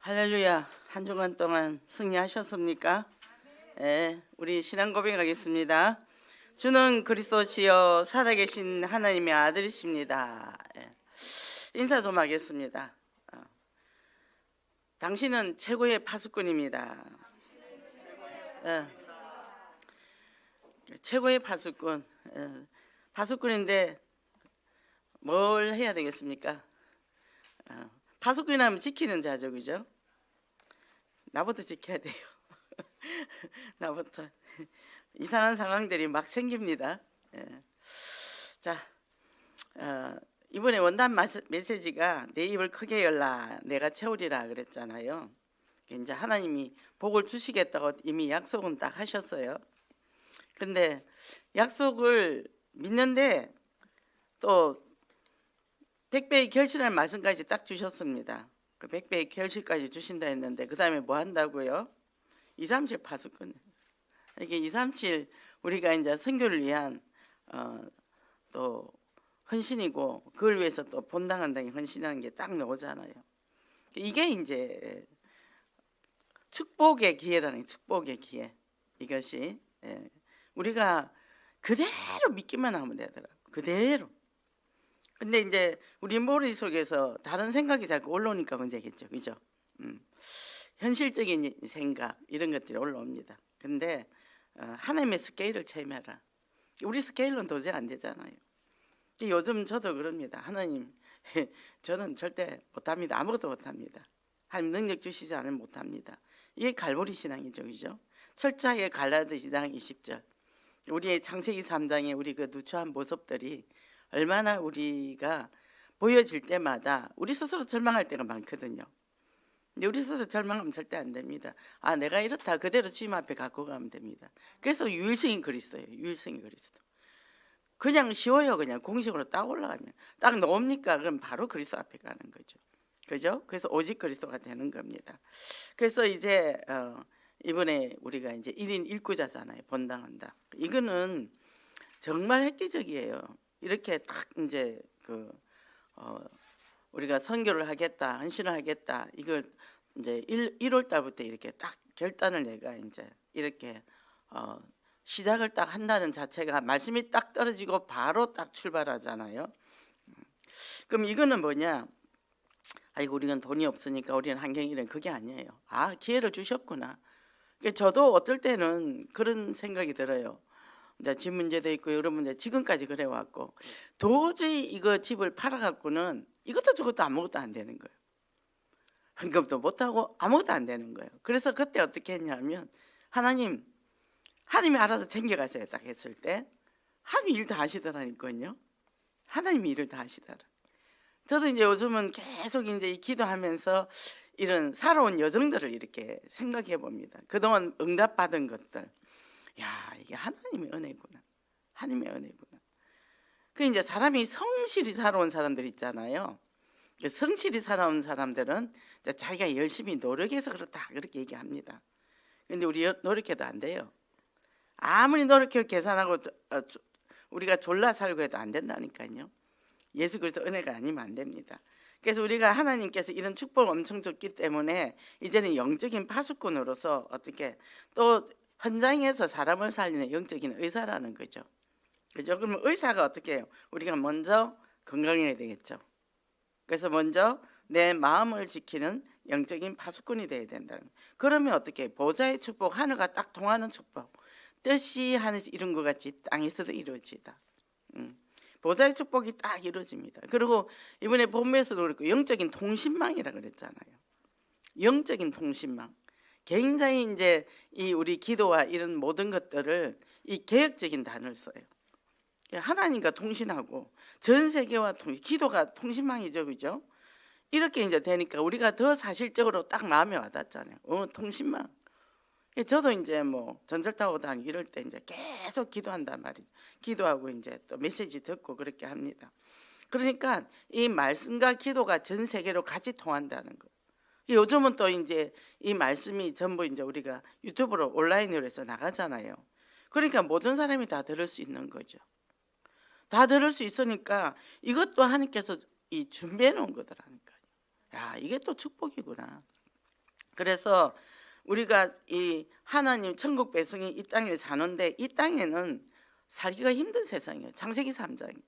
할렐루야. 한 주간 동안 승리하셨습니까? 예, 우리 신앙 고백하겠습니다. 주는 그리스도시요 살아계신 하나님의 아들이십니다. 예, 인사 좀 하겠습니다. 당신은 최고의 파수꾼입니다. 예, 최고의 파수꾼. 파수꾼인데 뭘 해야 되겠습니까? 파수꾼이라면 지키는 자죠, 그죠? 나부터 지켜야 돼요. 나부터 이상한 상황들이 막 생깁니다. 예. 자, 이번에 원단 메시지가 내 입을 크게 열라 내가 채우리라 그랬잖아요. 이제 하나님이 복을 주시겠다고 이미 약속은 딱 하셨어요. 근데 약속을 믿는데 또 100배의 결실할 말씀까지 딱 주셨습니다. 그 100배의 결실까지 주신다 했는데 그 다음에 뭐 한다고요? 237 파수꾼. 이게 237 우리가 이제 선교를 위한 또 헌신이고 그걸 위해서 또 본당한다는 헌신하는 게 딱 나오잖아요. 이게 이제 축복의 기회라는 축복의 기회. 이것이 우리가 그대로 믿기만 하면 되더라고. 그대로. 근데 이제 우리 머릿속에서 다른 생각이 자꾸 올라오니까 문제겠죠. 그죠? 현실적인 생각 이런 것들이 올라옵니다. 근데 하나님의 스케일을 체험해라. 우리 스케일은 도저히 안 되잖아요. 요즘 저도 그럽니다. 하나님 저는 절대 못합니다. 아무것도 못합니다. 하나님 능력 주시지 않으면 못합니다. 이게 갈보리 신앙이죠. 그죠? 철저하게 갈라디아 2장 20절 우리의 창세기 3장에 우리 그 누추한 모습들이 얼마나 우리가 보여질 때마다 우리 스스로 절망할 때가 많거든요. 근데 우리 스스로 절망하면 절대 안 됩니다. 아, 내가 이렇다 그대로 주님 앞에 갖고 가면 됩니다. 그래서 유일성이 그리스도예요. 유일성이 그리스도. 그냥 쉬워요. 그냥 공식으로 딱 올라가면 딱 나옵니까? 그럼 바로 그리스도 앞에 가는 거죠. 그죠? 그래서 오직 그리스도가 되는 겁니다. 그래서 이제 이번에 우리가 이제 1인 1구자잖아요. 본당한다. 이거는 정말 획기적이에요. 이렇게 딱 이제 우리가 선교를 하겠다, 헌신을 하겠다. 이걸 이제 1월 달부터 이렇게 딱 결단을 내가 이제 이렇게 시작을 딱 한다는 자체가 말씀이 딱 떨어지고 바로 딱 출발하잖아요. 그럼 이거는 뭐냐? 아이고 우리는 돈이 없으니까 우리는 환경이 이런 그게 아니에요. 아, 기회를 주셨구나. 저도 어떨 때는 그런 생각이 들어요. 집 문제도 있고 여러분들 지금까지 그래 왔고 도저히 이거 집을 팔아갖고는 이것도 저것도 아무것도 안 되는 거예요. 헌금도 못하고 아무것도 안 되는 거예요. 그래서 그때 어떻게 했냐면 하나님이 알아서 챙겨가세요. 딱 했을 때 하나님이 일 다 하시더라니까요. 하나님이 일을 다 하시더라. 저도 이제 요즘은 계속 이제 기도하면서 이런 살아온 여정들을 이렇게 생각해 봅니다. 그동안 응답받은 것들. 야, 이게 하나님의 은혜구나. 하나님의 은혜구나. 그 이제 사람이 성실히 살아온 사람들 있잖아요. 성실히 살아온 사람들은 자기가 열심히 노력해서 그렇다 그렇게 얘기합니다. 근데 우리 노력해도 안 돼요. 아무리 노력해 계산하고 우리가 졸라 살고 해도 안 된다니까요. 예수 그리스도 은혜가 아니면 안 됩니다. 그래서 우리가 하나님께서 이런 축복을 엄청 줬기 때문에 이제는 영적인 파수꾼으로서 어떻게 또 현장에서 사람을 살리는 영적인 의사라는 거죠. 그죠? 그러면 의사가 어떻게 해요? 우리가 먼저 건강해야 되겠죠. 그래서 먼저 내 마음을 지키는 영적인 파수꾼이 돼야 된다는 거예요. 그러면 어떻게 해요? 보좌의 축복, 하늘과 딱 통하는 축복. 뜻이 하늘에서 이룬 것 같이 땅에서도 이루어지다. 보좌의 축복이 딱 이루어집니다. 그리고 이번에 본문에서도 그렇고 영적인 통신망이라 그랬잖아요. 영적인 통신망. 굉장히 이제 이 우리 기도와 이런 모든 것들을 이 개혁적인 단어를 써요. 하나님과 통신하고 전 세계와 기도가 통신망이죠, 그죠? 이렇게 이제 되니까 우리가 더 사실적으로 딱 마음에 와닿잖아요. 통신망. 저도 이제 뭐 전철 타고 다니고 이럴 때 이제 계속 기도한단 말이죠. 기도하고 이제 또 메시지 듣고 그렇게 합니다. 그러니까 이 말씀과 기도가 전 세계로 같이 통한다는 거. 요즘은 또 이제 이 말씀이 전부 이제 우리가 유튜브로 온라인으로 해서 나가잖아요. 그러니까 모든 사람이 다 들을 수 있는 거죠. 다 들을 수 있으니까 이것도 하나님께서 이 준비해 놓은 거더라니까요. 야, 이게 또 축복이구나. 그래서 우리가 이 하나님 천국 백성이 이 땅에 사는데 이 땅에는 살기가 힘든 세상이에요. 창세기 3장.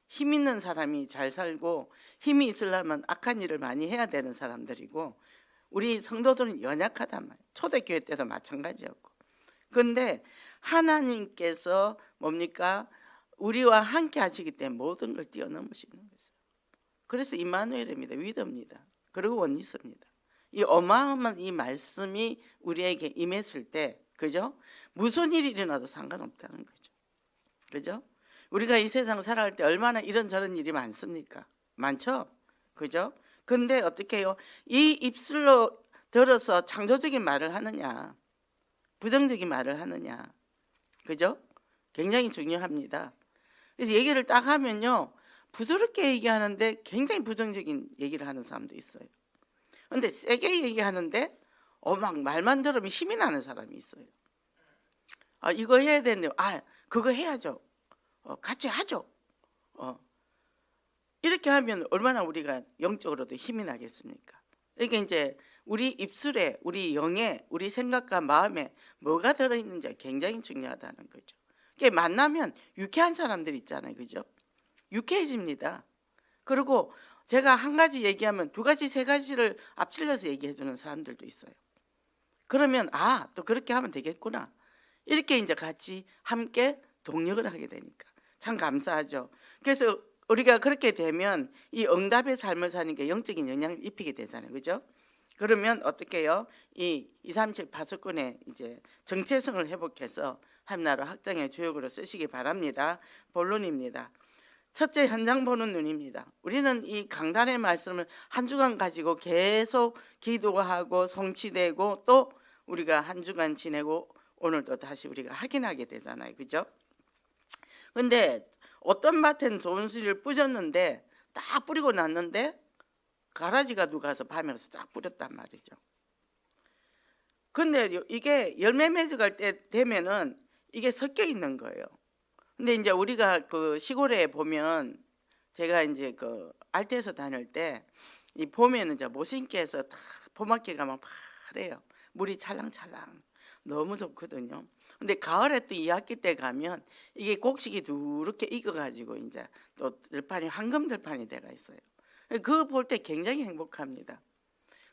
힘 있는 사람이 잘 살고 힘이 있으려면 악한 일을 많이 해야 되는 사람들이고 우리 성도들은 연약하단 말이에요. 초대교회 때도 마찬가지였고. 그런데 하나님께서 뭡니까? 우리와 함께 하시기 때문에 모든 걸 뛰어넘으시는 거예요. 그래서 임마누엘입니다. 위더입니다. 그리고 원리스입니다. 이 어마어마한 이 말씀이 우리에게 임했을 때, 그죠? 무슨 일이 일어나도 상관없다는 거죠. 그죠? 우리가 이 세상 살아갈 때 얼마나 이런저런 일이 많습니까? 많죠? 그죠? 근데 어떻게 해요? 이 입술로 들어서 창조적인 말을 하느냐, 부정적인 말을 하느냐, 그죠? 굉장히 중요합니다. 그래서 얘기를 딱 하면요, 부드럽게 얘기하는데 굉장히 부정적인 얘기를 하는 사람도 있어요. 근데 세게 얘기하는데 막 말만 들으면 힘이 나는 사람이 있어요. 아, 이거 해야 되는데, 그거 해야죠. 같이 하죠. 이렇게 하면 얼마나 우리가 영적으로도 힘이 나겠습니까? 이게 이제 우리 입술에, 우리 영에, 우리 생각과 마음에 뭐가 들어있는지 굉장히 중요하다는 거죠. 이게 만나면 유쾌한 사람들 있잖아요, 그죠? 유쾌해집니다. 그리고 제가 한 가지 얘기하면 두 가지, 세 가지를 앞질러서 얘기해 주는 사람들도 있어요. 그러면 또 그렇게 하면 되겠구나. 이렇게 이제 같이 함께 동력을 하게 되니까 참 감사하죠. 그래서 우리가 그렇게 되면 이 응답의 삶을 사는 게 영적인 영향을 입히게 되잖아요, 그죠? 그러면 어떻게 해요? 이 237 파수꾼의 이제 정체성을 회복해서 한나라 확장의 주역으로 쓰시기 바랍니다. 본론입니다. 첫째, 현장 보는 눈입니다. 우리는 이 강단의 말씀을 한 주간 가지고 계속 기도하고 성취되고 또 우리가 한 주간 지내고 오늘도 다시 우리가 확인하게 되잖아요, 그죠? 근데 어떤 밭엔 좋은 씨를 뿌렸는데 딱 뿌리고 났는데 가라지가 누가서 밤에 가서 쫙 뿌렸단 말이죠. 근데 이게 열매 맺어갈 때 되면은 이게 섞여 있는 거예요. 근데 이제 우리가 그 시골에 보면 제가 이제 그 알테에서 다닐 때 이 봄에는 이제 모신께서 다 봄학기 가면 파래요. 물이 찰랑찰랑 너무 좋거든요. 근데 가을에 또 2학기 때 가면 이게 곡식이 두렇게 익어가지고 이제 또 들판이 황금 들판이 돼가 있어요. 그거 볼 때 굉장히 행복합니다.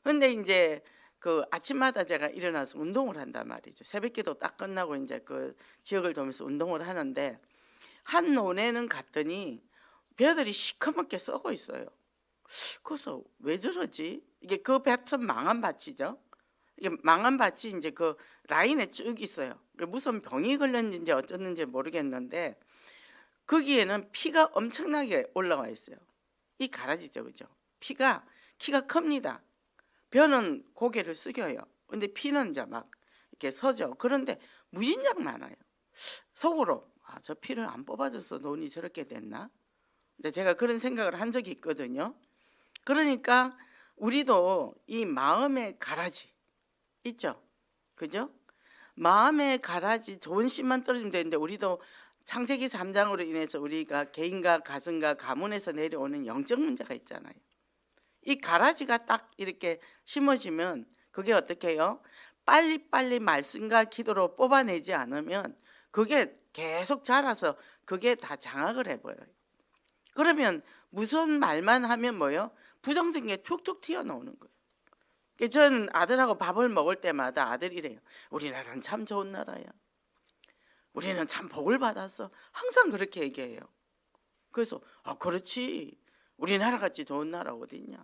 근데 이제 그 아침마다 제가 일어나서 운동을 한단 말이죠. 새벽기도 딱 끝나고 이제 그 지역을 돌면서 운동을 하는데 한 논에는 갔더니 벼들이 시커멓게 썩어 있어요. 그래서 왜 저러지? 이게 그 밭은 망한 밭이죠. 이게 망한 밭이 이제 그 라인에 쭉 있어요. 무슨 병이 걸렸는지 어쩌는지 모르겠는데 거기에는 피가 엄청나게 올라와 있어요. 이 가라지죠, 그죠? 키가 큽니다. 벼는 고개를 숙여요. 근데 피는 이제 막 이렇게 서죠. 그런데 무진장 많아요. 속으로 저 피를 안 뽑아줘서 논이 저렇게 됐나? 근데 제가 그런 생각을 한 적이 있거든요. 그러니까 우리도 이 마음의 가라지 있죠, 그죠? 마음의 가라지 좋은 씨만 떨어지면 되는데 우리도 창세기 3장으로 인해서 우리가 개인과 가정과 가문에서 내려오는 영적 문제가 있잖아요. 이 가라지가 딱 이렇게 심어지면 그게 어떻게 해요? 빨리빨리 말씀과 기도로 뽑아내지 않으면 그게 계속 자라서 그게 다 장악을 해버려요. 그러면 무슨 말만 하면 뭐예요? 부정적인 게 툭툭 튀어나오는 거예요. 저는 아들하고 밥을 먹을 때마다 아들이 이래요. 우리나라는 참 좋은 나라야. 우리는 참 복을 받았어. 항상 그렇게 얘기해요. 그래서 그렇지. 우리나라 같이 좋은 나라 어디 있냐.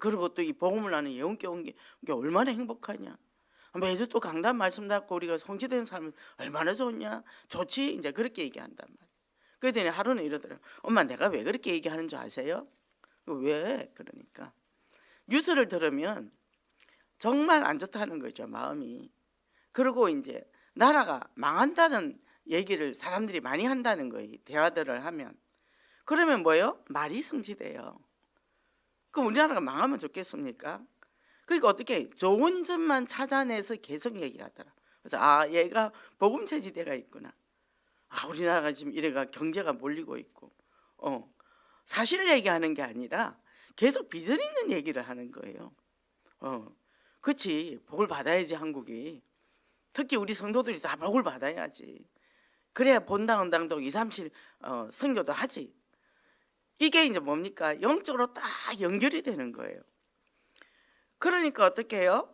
그리고 또 이 복음을 나는 예언께 온 게 얼마나 행복하냐. 매주 또 강단 말씀 듣고 우리가 성취된 삶은 얼마나 좋냐. 좋지. 이제 그렇게 얘기한단 말이에요. 그랬더니 하루는 이러더라고요. 엄마, 내가 왜 그렇게 얘기하는 줄 아세요? 왜? 그러니까 뉴스를 들으면 정말 안 좋다는 거죠, 마음이. 그리고 이제 나라가 망한다는 얘기를 사람들이 많이 한다는 거예요, 대화들을 하면. 그러면 뭐예요? 말이 성취돼요. 그럼 우리나라가 망하면 좋겠습니까? 그러니까 어떻게 좋은 점만 찾아내서 계속 얘기하더라. 그래서 얘가 복음체지대가 있구나. 우리나라가 지금 이래가 경제가 몰리고 있고 사실을 얘기하는 게 아니라 계속 비전 있는 얘기를 하는 거예요. 그렇지. 복을 받아야지 한국이. 특히 우리 성도들이 다 복을 받아야지. 그래야 본당 언당도 2, 3, 7 선교도 하지. 이게 이제 뭡니까? 영적으로 딱 연결이 되는 거예요. 그러니까 어떻게 해요?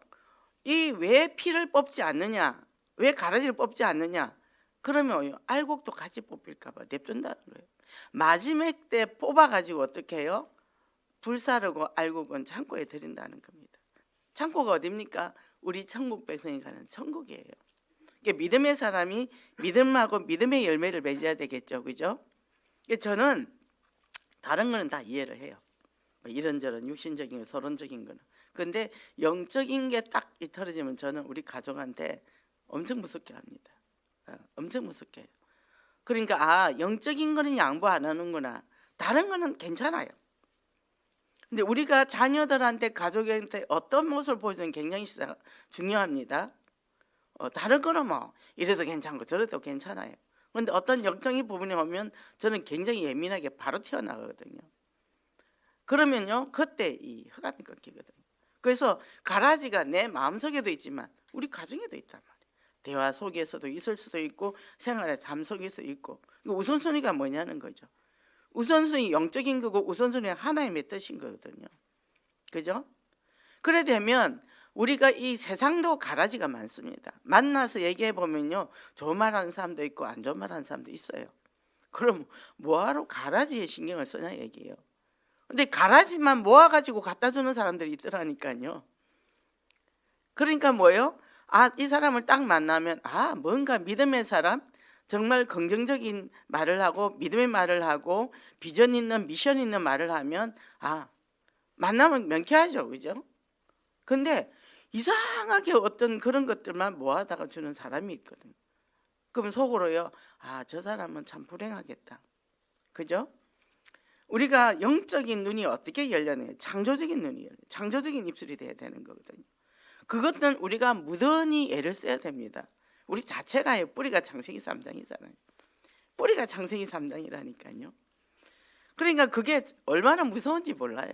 이 왜 피를 뽑지 않느냐? 왜 가라지를 뽑지 않느냐? 그러면 알곡도 같이 뽑힐까 봐 냅둔다는 거예요. 마지막 때 뽑아가지고 어떻게 해요? 불사르고 알곡은 창고에 들인다는 겁니다. 창고가 어딥니까? 우리 천국 백성이 가는 천국이에요. 이게 믿음의 사람이 믿음하고 믿음의 열매를 맺어야 되겠죠, 그죠? 저는 다른 거는 다 이해를 해요. 이런저런 육신적인 거, 서론적인 거는. 근데 영적인 게 딱 이틀어지면 저는 우리 가족한테 엄청 무섭게 합니다. 엄청 무섭게 해요. 그러니까 영적인 거는 양보 안 하는구나. 다른 거는 괜찮아요. 근데 우리가 자녀들한테 가족한테 어떤 모습을 보여주는 게 굉장히 중요합니다. 다른 거는 뭐 이래도 괜찮고 저래도 괜찮아요. 근데 어떤 영적인 부분이 오면 저는 굉장히 예민하게 바로 튀어나가거든요. 그러면요 그때 이 흑암이 꺾이거든요. 그래서 가라지가 내 마음속에도 있지만 우리 가정에도 있단 말이에요. 대화 속에서도 있을 수도 있고 생활의 삶 속에서 있고. 우선순위가 뭐냐는 거죠. 우선순위 영적인 거고 우선순위가 하나님의 뜻인 거거든요. 그죠? 그래 되면 우리가 이 세상도 가라지가 많습니다. 만나서 얘기해 보면요 좋은 말 하는 사람도 있고 안 좋은 말 하는 사람도 있어요. 그럼 뭐하러 가라지에 신경을 쓰냐 얘기예요. 근데 가라지만 모아가지고 갖다 주는 사람들이 있더라니까요. 그러니까 뭐예요? 이 사람을 딱 만나면 뭔가 믿음의 사람, 정말 긍정적인 말을 하고 믿음의 말을 하고 비전 있는 미션 있는 말을 하면 만나면 명쾌하죠, 그죠? 근데 이상하게 어떤 그런 것들만 모아다가 주는 사람이 있거든요. 그럼 속으로요, 저 사람은 참 불행하겠다, 그죠? 우리가 영적인 눈이 어떻게 열려내요? 창조적인 눈이 열려요. 창조적인 입술이 돼야 되는 거거든요. 그것은 우리가 무던히 애를 써야 됩니다. 우리 자체가 뿌리가 창세기 3장이잖아요. 뿌리가 창세기 3장이라니까요. 그러니까 그게 얼마나 무서운지 몰라요.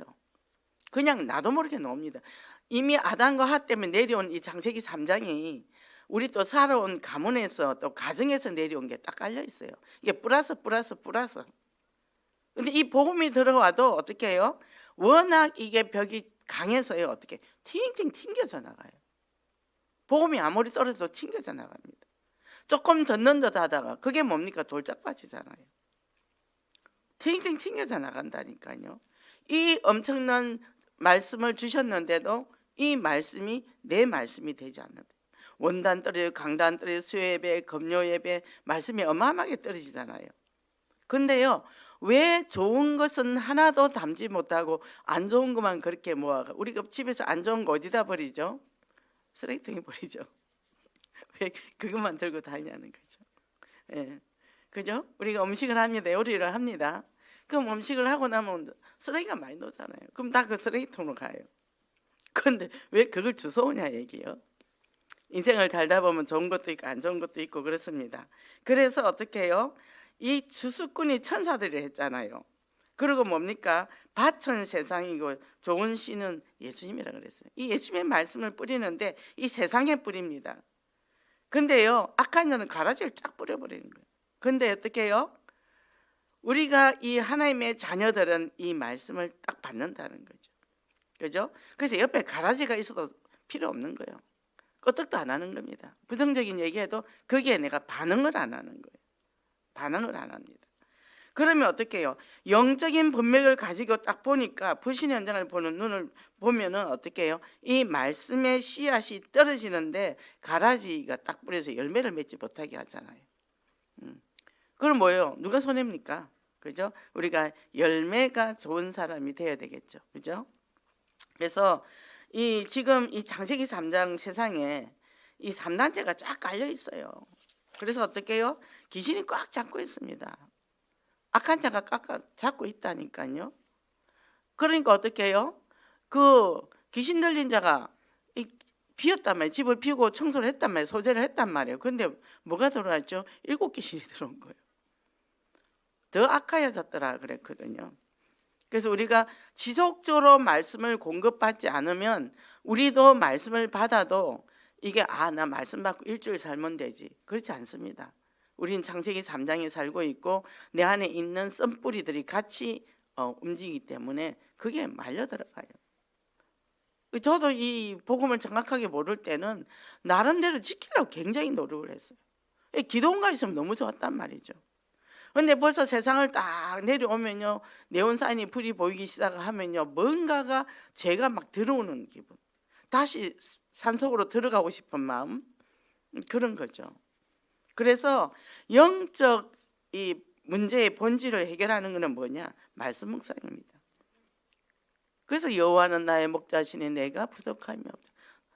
그냥 나도 모르게 나옵니다. 이미 아담과 하 때문에 내려온 이 창세기 3장이 우리 또 살아온 가문에서 또 가정에서 내려온 게 딱 깔려 있어요. 이게 플러스. 근데 이 복음이 들어와도 어떻게 해요? 워낙 이게 벽이 강해서요 어떻게 팅팅 튕겨져 나가요. 복음이 아무리 떨어져도 튕겨져 나갑니다. 조금 듣는 듯 하다가 그게 뭡니까? 돌짝밭이잖아요. 팅팅 튕겨져 나간다니까요. 이 엄청난 말씀을 주셨는데도 이 말씀이 내 말씀이 되지 않는다. 원단 떨어지고 강단 떨어지고 수요예배, 금요예배 말씀이 어마어마하게 떨어지잖아요. 근데요 왜 좋은 것은 하나도 담지 못하고 안 좋은 것만 그렇게 모아가 우리가 집에서 안 좋은 거 어디다 버리죠? 쓰레기통에 버리죠. 왜 그것만 들고 다니냐는 거죠. 예, 그죠? 우리가 음식을 합니다. 요리를 합니다. 그럼 음식을 하고 나면 쓰레기가 많이 나오잖아요. 그럼 다 그 쓰레기통으로 가요. 그런데 왜 그걸 주워오냐 얘기예요. 인생을 살다 보면 좋은 것도 있고 안 좋은 것도 있고 그렇습니다. 그래서 어떻게 해요? 이 주수꾼이 천사들이 했잖아요. 그리고 뭡니까? 밭은 세상이고 좋은 씨는 예수님이라 그랬어요. 이 예수님의 말씀을 뿌리는데 이 세상에 뿌립니다. 근데요 악한 자는 가라지를 쫙 뿌려버리는 거예요. 근데 어떻게 해요? 우리가 이 하나님의 자녀들은 이 말씀을 딱 받는다는 거죠. 그죠? 그래서 옆에 가라지가 있어도 필요 없는 거예요. 끄떡도 안 하는 겁니다. 부정적인 얘기해도 거기에 내가 반응을 안 하는 거예요. 반응을 안 합니다. 그러면 어떻게 해요? 영적인 분맥을 가지고 딱 보니까 부신 현장을 보는 눈을 보면은 어떻게 해요? 이 말씀의 씨앗이 떨어지는데 가라지가 딱 뿌려서 열매를 맺지 못하게 하잖아요. 그럼 뭐예요? 누가 손해입니까? 그죠? 우리가 열매가 좋은 사람이 돼야 되겠죠. 그죠? 그래서 이 지금 이 창세기 3장 세상에 이 3단체가 쫙 깔려 있어요. 그래서 어떻게 해요? 귀신이 꽉 잡고 있습니다. 악한 자가 꽉 잡고 있다니까요. 그러니까 어떻게 해요? 그 귀신 들린 자가 비웠단 말이에요. 집을 비우고 청소를 했단 말이에요. 소재를 했단 말이에요. 그런데 뭐가 들어왔죠? 7 귀신이 들어온 거예요. 더 악하여졌더라 그랬거든요. 그래서 우리가 지속적으로 말씀을 공급받지 않으면 우리도 말씀을 받아도 이게 나 말씀 받고 일주일 살면 되지, 그렇지 않습니다. 우리는 창세기 3장에 살고 있고 내 안에 있는 썬뿌리들이 같이 움직이기 때문에 그게 말려 들어가요. 저도 이 복음을 정확하게 모를 때는 나름대로 지키려고 굉장히 노력을 했어요. 기도원가 있으면 너무 좋았단 말이죠. 근데 벌써 세상을 딱 내려오면요, 네온사인이 불이 보이기 시작하면요, 뭔가가 죄가 막 들어오는 기분, 다시 산속으로 들어가고 싶은 마음, 그런 거죠. 그래서 영적 이 문제의 본질을 해결하는 것은 뭐냐? 말씀 묵상입니다. 그래서 여호와는 나의 목자시니 내가 부족함이 없다.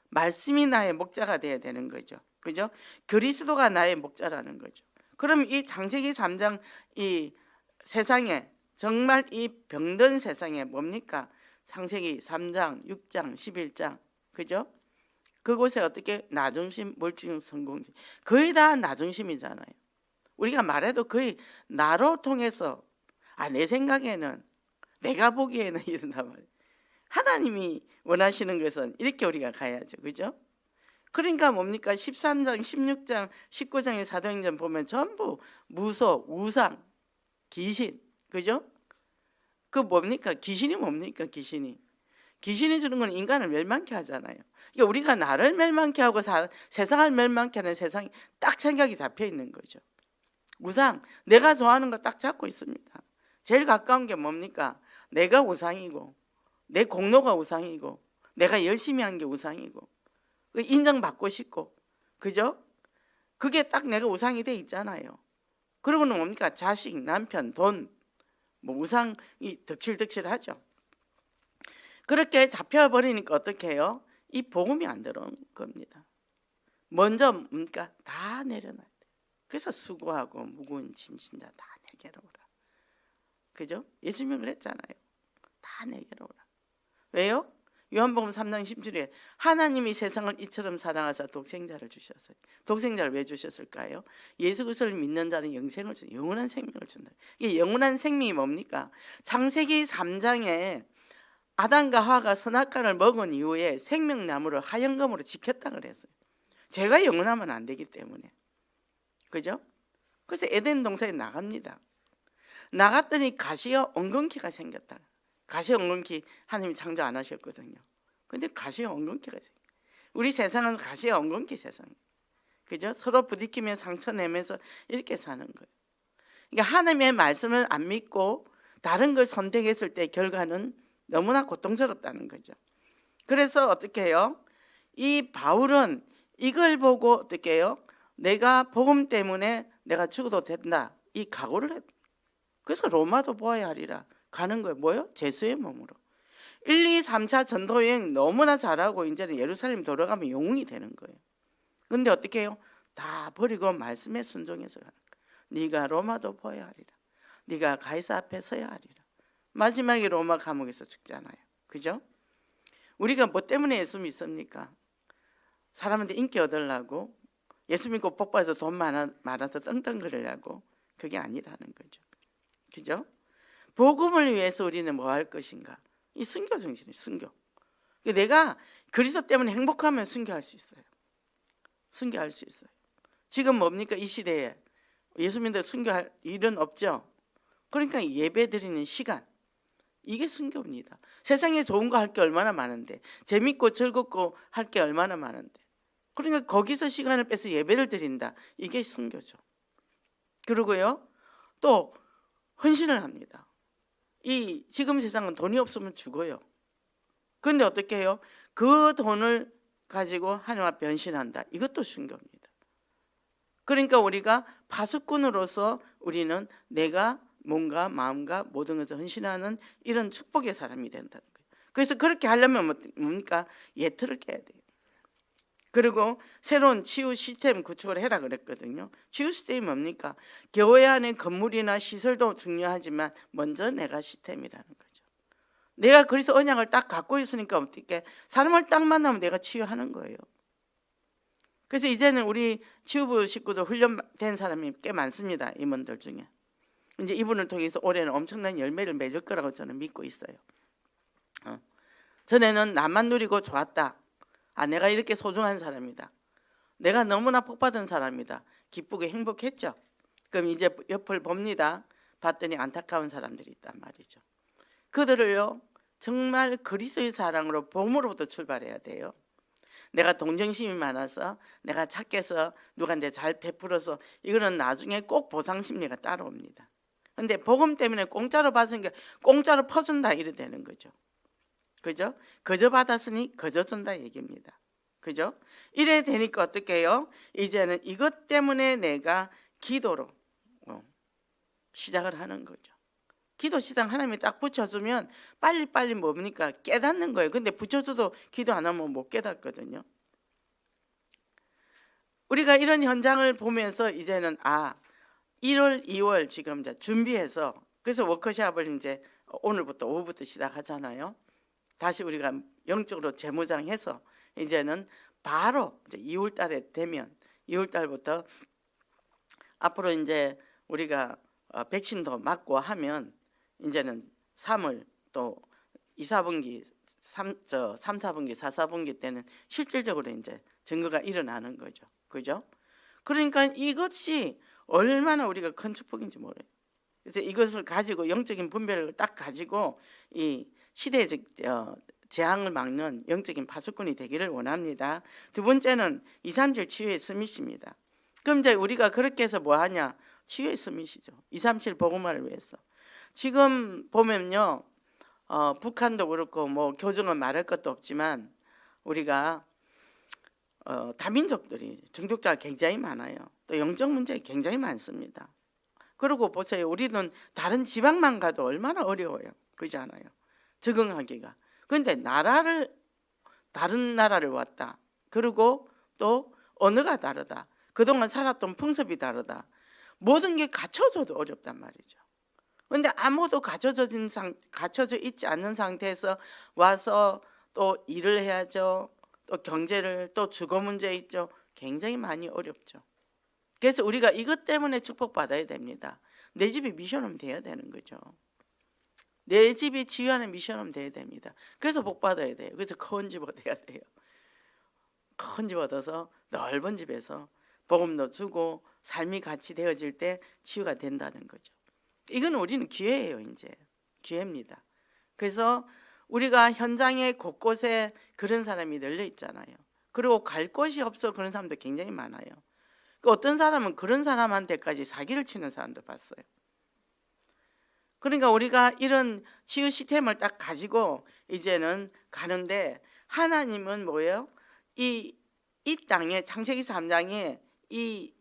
말씀이 나의 목자가 돼야 되는 거죠. 그죠? 그리스도가 나의 목자라는 거죠. 그럼 이 창세기 3장 이 세상에, 정말 이 병든 세상에 뭡니까? 창세기 3장, 6장, 11장, 그죠? 그곳에 어떻게 나중심, 물증, 성공심, 거의 다 나중심이잖아요. 우리가 말해도 거의 나로 통해서 내 생각에는, 내가 보기에는 이런단 말이에요. 하나님이 원하시는 것은 이렇게 우리가 가야죠. 그죠? 그러니까 뭡니까? 13장, 16장, 19장의 사도행전 보면 전부 무소, 우상, 귀신, 그죠? 그 뭡니까? 귀신이 뭡니까? 귀신이 주는 건 인간을 멸망케 하잖아요. 그러니까 우리가 나를 멸망케 하고 세상을 멸망케 하는 세상이 딱 생각이 잡혀 있는 거죠. 우상, 내가 좋아하는 거 딱 잡고 있습니다. 제일 가까운 게 뭡니까? 내가 우상이고, 내 공로가 우상이고, 내가 열심히 한 게 우상이고, 인정받고 싶고, 그죠? 그게 딱 내가 우상이 돼 있잖아요. 그러고는 뭡니까? 자식, 남편, 돈, 뭐 우상이 덕칠덕칠하죠. 그렇게 잡혀버리니까 어떻게 해요? 이 복음이 안 들어오는 겁니다. 먼저 뭡니까? 다 내려놔야 돼요. 그래서 수고하고 무거운 짐 진짜 다 내게로 오라. 그죠? 예수님이 그랬잖아요. 다 내게로 오라. 왜요? 요한복음 3장 10절에 하나님이 세상을 이처럼 사랑하사 독생자를 주셨어요. 독생자를 왜 주셨을까요? 예수 그리스도를 믿는 자는 영생을 준다. 영원한 생명을 준다. 이게 영원한 생명이 뭡니까? 창세기 3장에 아담과 하와가 선악과를 먹은 이후에 생명나무를 하얀검으로 지켰다 그랬어요. 죄가 영원하면 안 되기 때문에. 그죠? 그래서 에덴 동산에 나갑니다. 나갔더니 가시와 엉겅퀴가 생겼다. 가시 엉겅퀴 하나님이 창조 안 하셨거든요. 근데 가시 엉겅퀴가 생겨. 우리 세상은 가시 엉겅퀴 세상이에요. 그죠? 서로 부딪히면 상처 내면서 이렇게 사는 거예요. 그러니까 하나님의 말씀을 안 믿고 다른 걸 선택했을 때 결과는 너무나 고통스럽다는 거죠. 그래서 어떻게 해요? 이 바울은 이걸 보고 어떻게 해요? 내가 복음 때문에 내가 죽어도 된다, 이 각오를 했다. 그래서 로마도 보아야 하리라 가는 거예요. 뭐요? 제수의 몸으로. 1, 2, 3차 전도여행 너무나 잘하고 이제는 예루살렘 돌아가면 영웅이 되는 거예요. 근데 어떻게 해요? 다 버리고 말씀에 순종해서 가는 거예요. 네가 로마도 보아야 하리라. 네가 가이사 앞에 서야 하리라. 마지막에 로마 감옥에서 죽잖아요. 그죠? 우리가 뭐 때문에 예수 믿습니까? 사람한테 인기 얻으려고, 예수 믿고 복 받아서 돈 많아서 떵떵거리려고, 그게 아니라는 거죠. 그죠? 복음을 위해서 우리는 뭐 할 것인가? 이 순교 정신이 순교. 내가 그리스도 때문에 행복하면 순교할 수 있어요. 순교할 수 있어요. 지금 뭡니까? 이 시대에 예수 믿는데 순교할 일은 없죠. 그러니까 예배 드리는 시간, 이게 순교입니다. 세상에 좋은 거 할 게 얼마나 많은데, 재밌고 즐겁고 할 게 얼마나 많은데, 그러니까 거기서 시간을 빼서 예배를 드린다, 이게 순교죠. 그리고요, 또 헌신을 합니다. 이 지금 세상은 돈이 없으면 죽어요. 그런데 어떻게 해요? 그 돈을 가지고 하나님 앞에 헌신한다, 이것도 순교입니다. 그러니까 우리가 파수꾼으로서 우리는 내가 몸과 마음과 모든 것을 헌신하는 이런 축복의 사람이 된다는 거예요. 그래서 그렇게 하려면 뭡니까? 예틀을 깨야 돼요. 그리고 새로운 치유 시스템 구축을 해라 그랬거든요. 치유 시스템이 뭡니까? 교회 안에 건물이나 시설도 중요하지만 먼저 내가 시스템이라는 거죠. 내가 그래서 언약을 딱 갖고 있으니까 어떻게 사람을 딱 만나면 내가 치유하는 거예요. 그래서 이제는 우리 치유부 식구도 훈련된 사람이 꽤 많습니다. 임원들 중에. 이제 이분을 통해서 올해는 엄청난 열매를 맺을 거라고 저는 믿고 있어요. 전에는 나만 누리고 좋았다. 내가 이렇게 소중한 사람이다. 내가 너무나 복받은 사람이다. 기쁘게 행복했죠. 그럼 이제 옆을 봅니다. 봤더니 안타까운 사람들이 있단 말이죠. 그들을요 정말 그리스도의 사랑으로 봄으로부터 출발해야 돼요. 내가 동정심이 많아서 내가 착해서 누구한테 잘 베풀어서 이거는 나중에 꼭 보상 심리가 따라옵니다. 근데 복음 때문에 공짜로 받은 게 공짜로 퍼준다 이래 되는 거죠. 그죠? 거저 받았으니 거저 준다 얘기입니다. 그죠? 이래 되니까 어떻게 해요? 이제는 이것 때문에 내가 기도로 시작을 하는 거죠. 기도 시작 하나님이 딱 붙여주면 빨리빨리 뭡니까? 깨닫는 거예요. 근데 붙여줘도 기도 안 하면 못 깨닫거든요. 우리가 이런 현장을 보면서 이제는 1월, 2월 지금 이제 준비해서 그래서 워크숍을 이제 오늘부터 오후부터 시작하잖아요. 다시 우리가 영적으로 재무장해서 이제는 바로 이제 2월 달에 되면 2월 달부터 앞으로 이제 우리가 백신도 맞고 하면 이제는 3월 또 2, 4분기 3, 4분기 4, 4분기 때는 실질적으로 이제 증거가 일어나는 거죠. 그죠? 그러니까 이것이 얼마나 우리가 큰 축복인지 모르요. 그래서 이것을 가지고 영적인 분별을 딱 가지고 이 시대적 재앙을 막는 영적인 파수꾼이 되기를 원합니다. 두 번째는 2, 3질 치유의 스밋입니다. 그럼 이제 우리가 그렇게 해서 뭐 하냐? 치유의 스밋이죠. 2, 3, 7 복음화를 위해서. 지금 보면요, 북한도 그렇고 뭐 교정은 말할 것도 없지만 우리가 다민족들이 중독자가 굉장히 많아요. 또 영적 문제 굉장히 많습니다. 그리고 보세요, 우리는 다른 지방만 가도 얼마나 어려워요. 그렇지 않아요? 적응하기가. 그런데 다른 나라를 왔다. 그리고 또 언어가 다르다. 그동안 살았던 풍습이 다르다. 모든 게 갖춰져도 어렵단 말이죠. 그런데 아무도 갖춰져 있지 않는 상태에서 와서 또 일을 해야죠. 또 경제를 또 주거 문제 있죠. 굉장히 많이 어렵죠. 그래서 우리가 이것 때문에 축복받아야 됩니다. 내 집이 미션홈 돼야 되는 거죠. 내 집이 치유하는 미션홈 돼야 됩니다. 그래서 복 받아야 돼요. 그래서 큰 집 얻어야 돼요. 큰 집 얻어서 넓은 집에서 복음도 주고 삶이 같이 되어질 때 치유가 된다는 거죠. 이건 우리는 기회예요. 이제 기회입니다. 그래서 우리가 현장에 곳곳에 그런 사람이 널려 있잖아요. 그리고 갈 곳이 없어 그런 사람도 굉장히 많아요. 어떤 사람은 그런 사람한테까지 사기를 치는 사람도 봤어요. 그러니까 우리가 이런 치유 시스템을 딱 가지고 이제는 가는데 하나님은 뭐예요? 이 땅에 창세기 3장에 이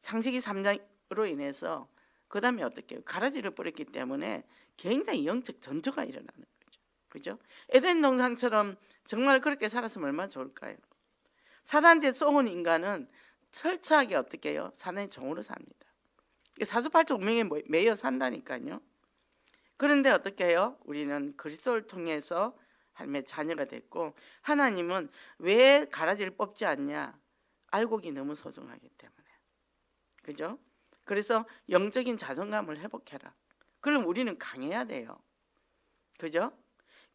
창세기 3장으로 인해서 그 다음에 어떻게 해요? 가라지를 뿌렸기 때문에 굉장히 영적 전투가 일어나는 거죠. 그죠? 에덴 동산처럼 정말 그렇게 살았으면 얼마나 좋을까요? 사단한테 쏘은 인간은 철저하게 어떻게 해요? 사단의 종으로 삽니다. 사주팔자 운명에 매여 산다니까요. 그런데 어떻게 해요? 우리는 그리스도를 통해서 하나님의 자녀가 됐고 하나님은 왜 가라지를 뽑지 않냐? 알곡이 너무 소중하기 때문에. 그죠? 그래서 영적인 자존감을 회복해라. 그럼 우리는 강해야 돼요. 그죠?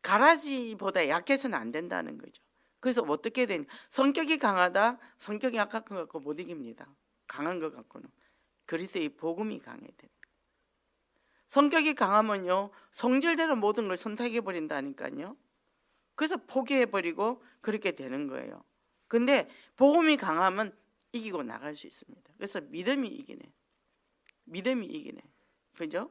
가라지보다 약해서는 안 된다는 거죠. 그래서 어떻게 되냐? 성격이 강하다, 성격이 약한 것 같고 못 이깁니다. 강한 것 같고는 그리스도의 복음이 강해야 돼요. 성격이 강하면요 성질대로 모든 걸 선택해 버린다니까요. 그래서 포기해 버리고 그렇게 되는 거예요. 근데 복음이 강하면 이기고 나갈 수 있습니다. 그래서 믿음이 이기네. 믿음이 이기네. 그죠?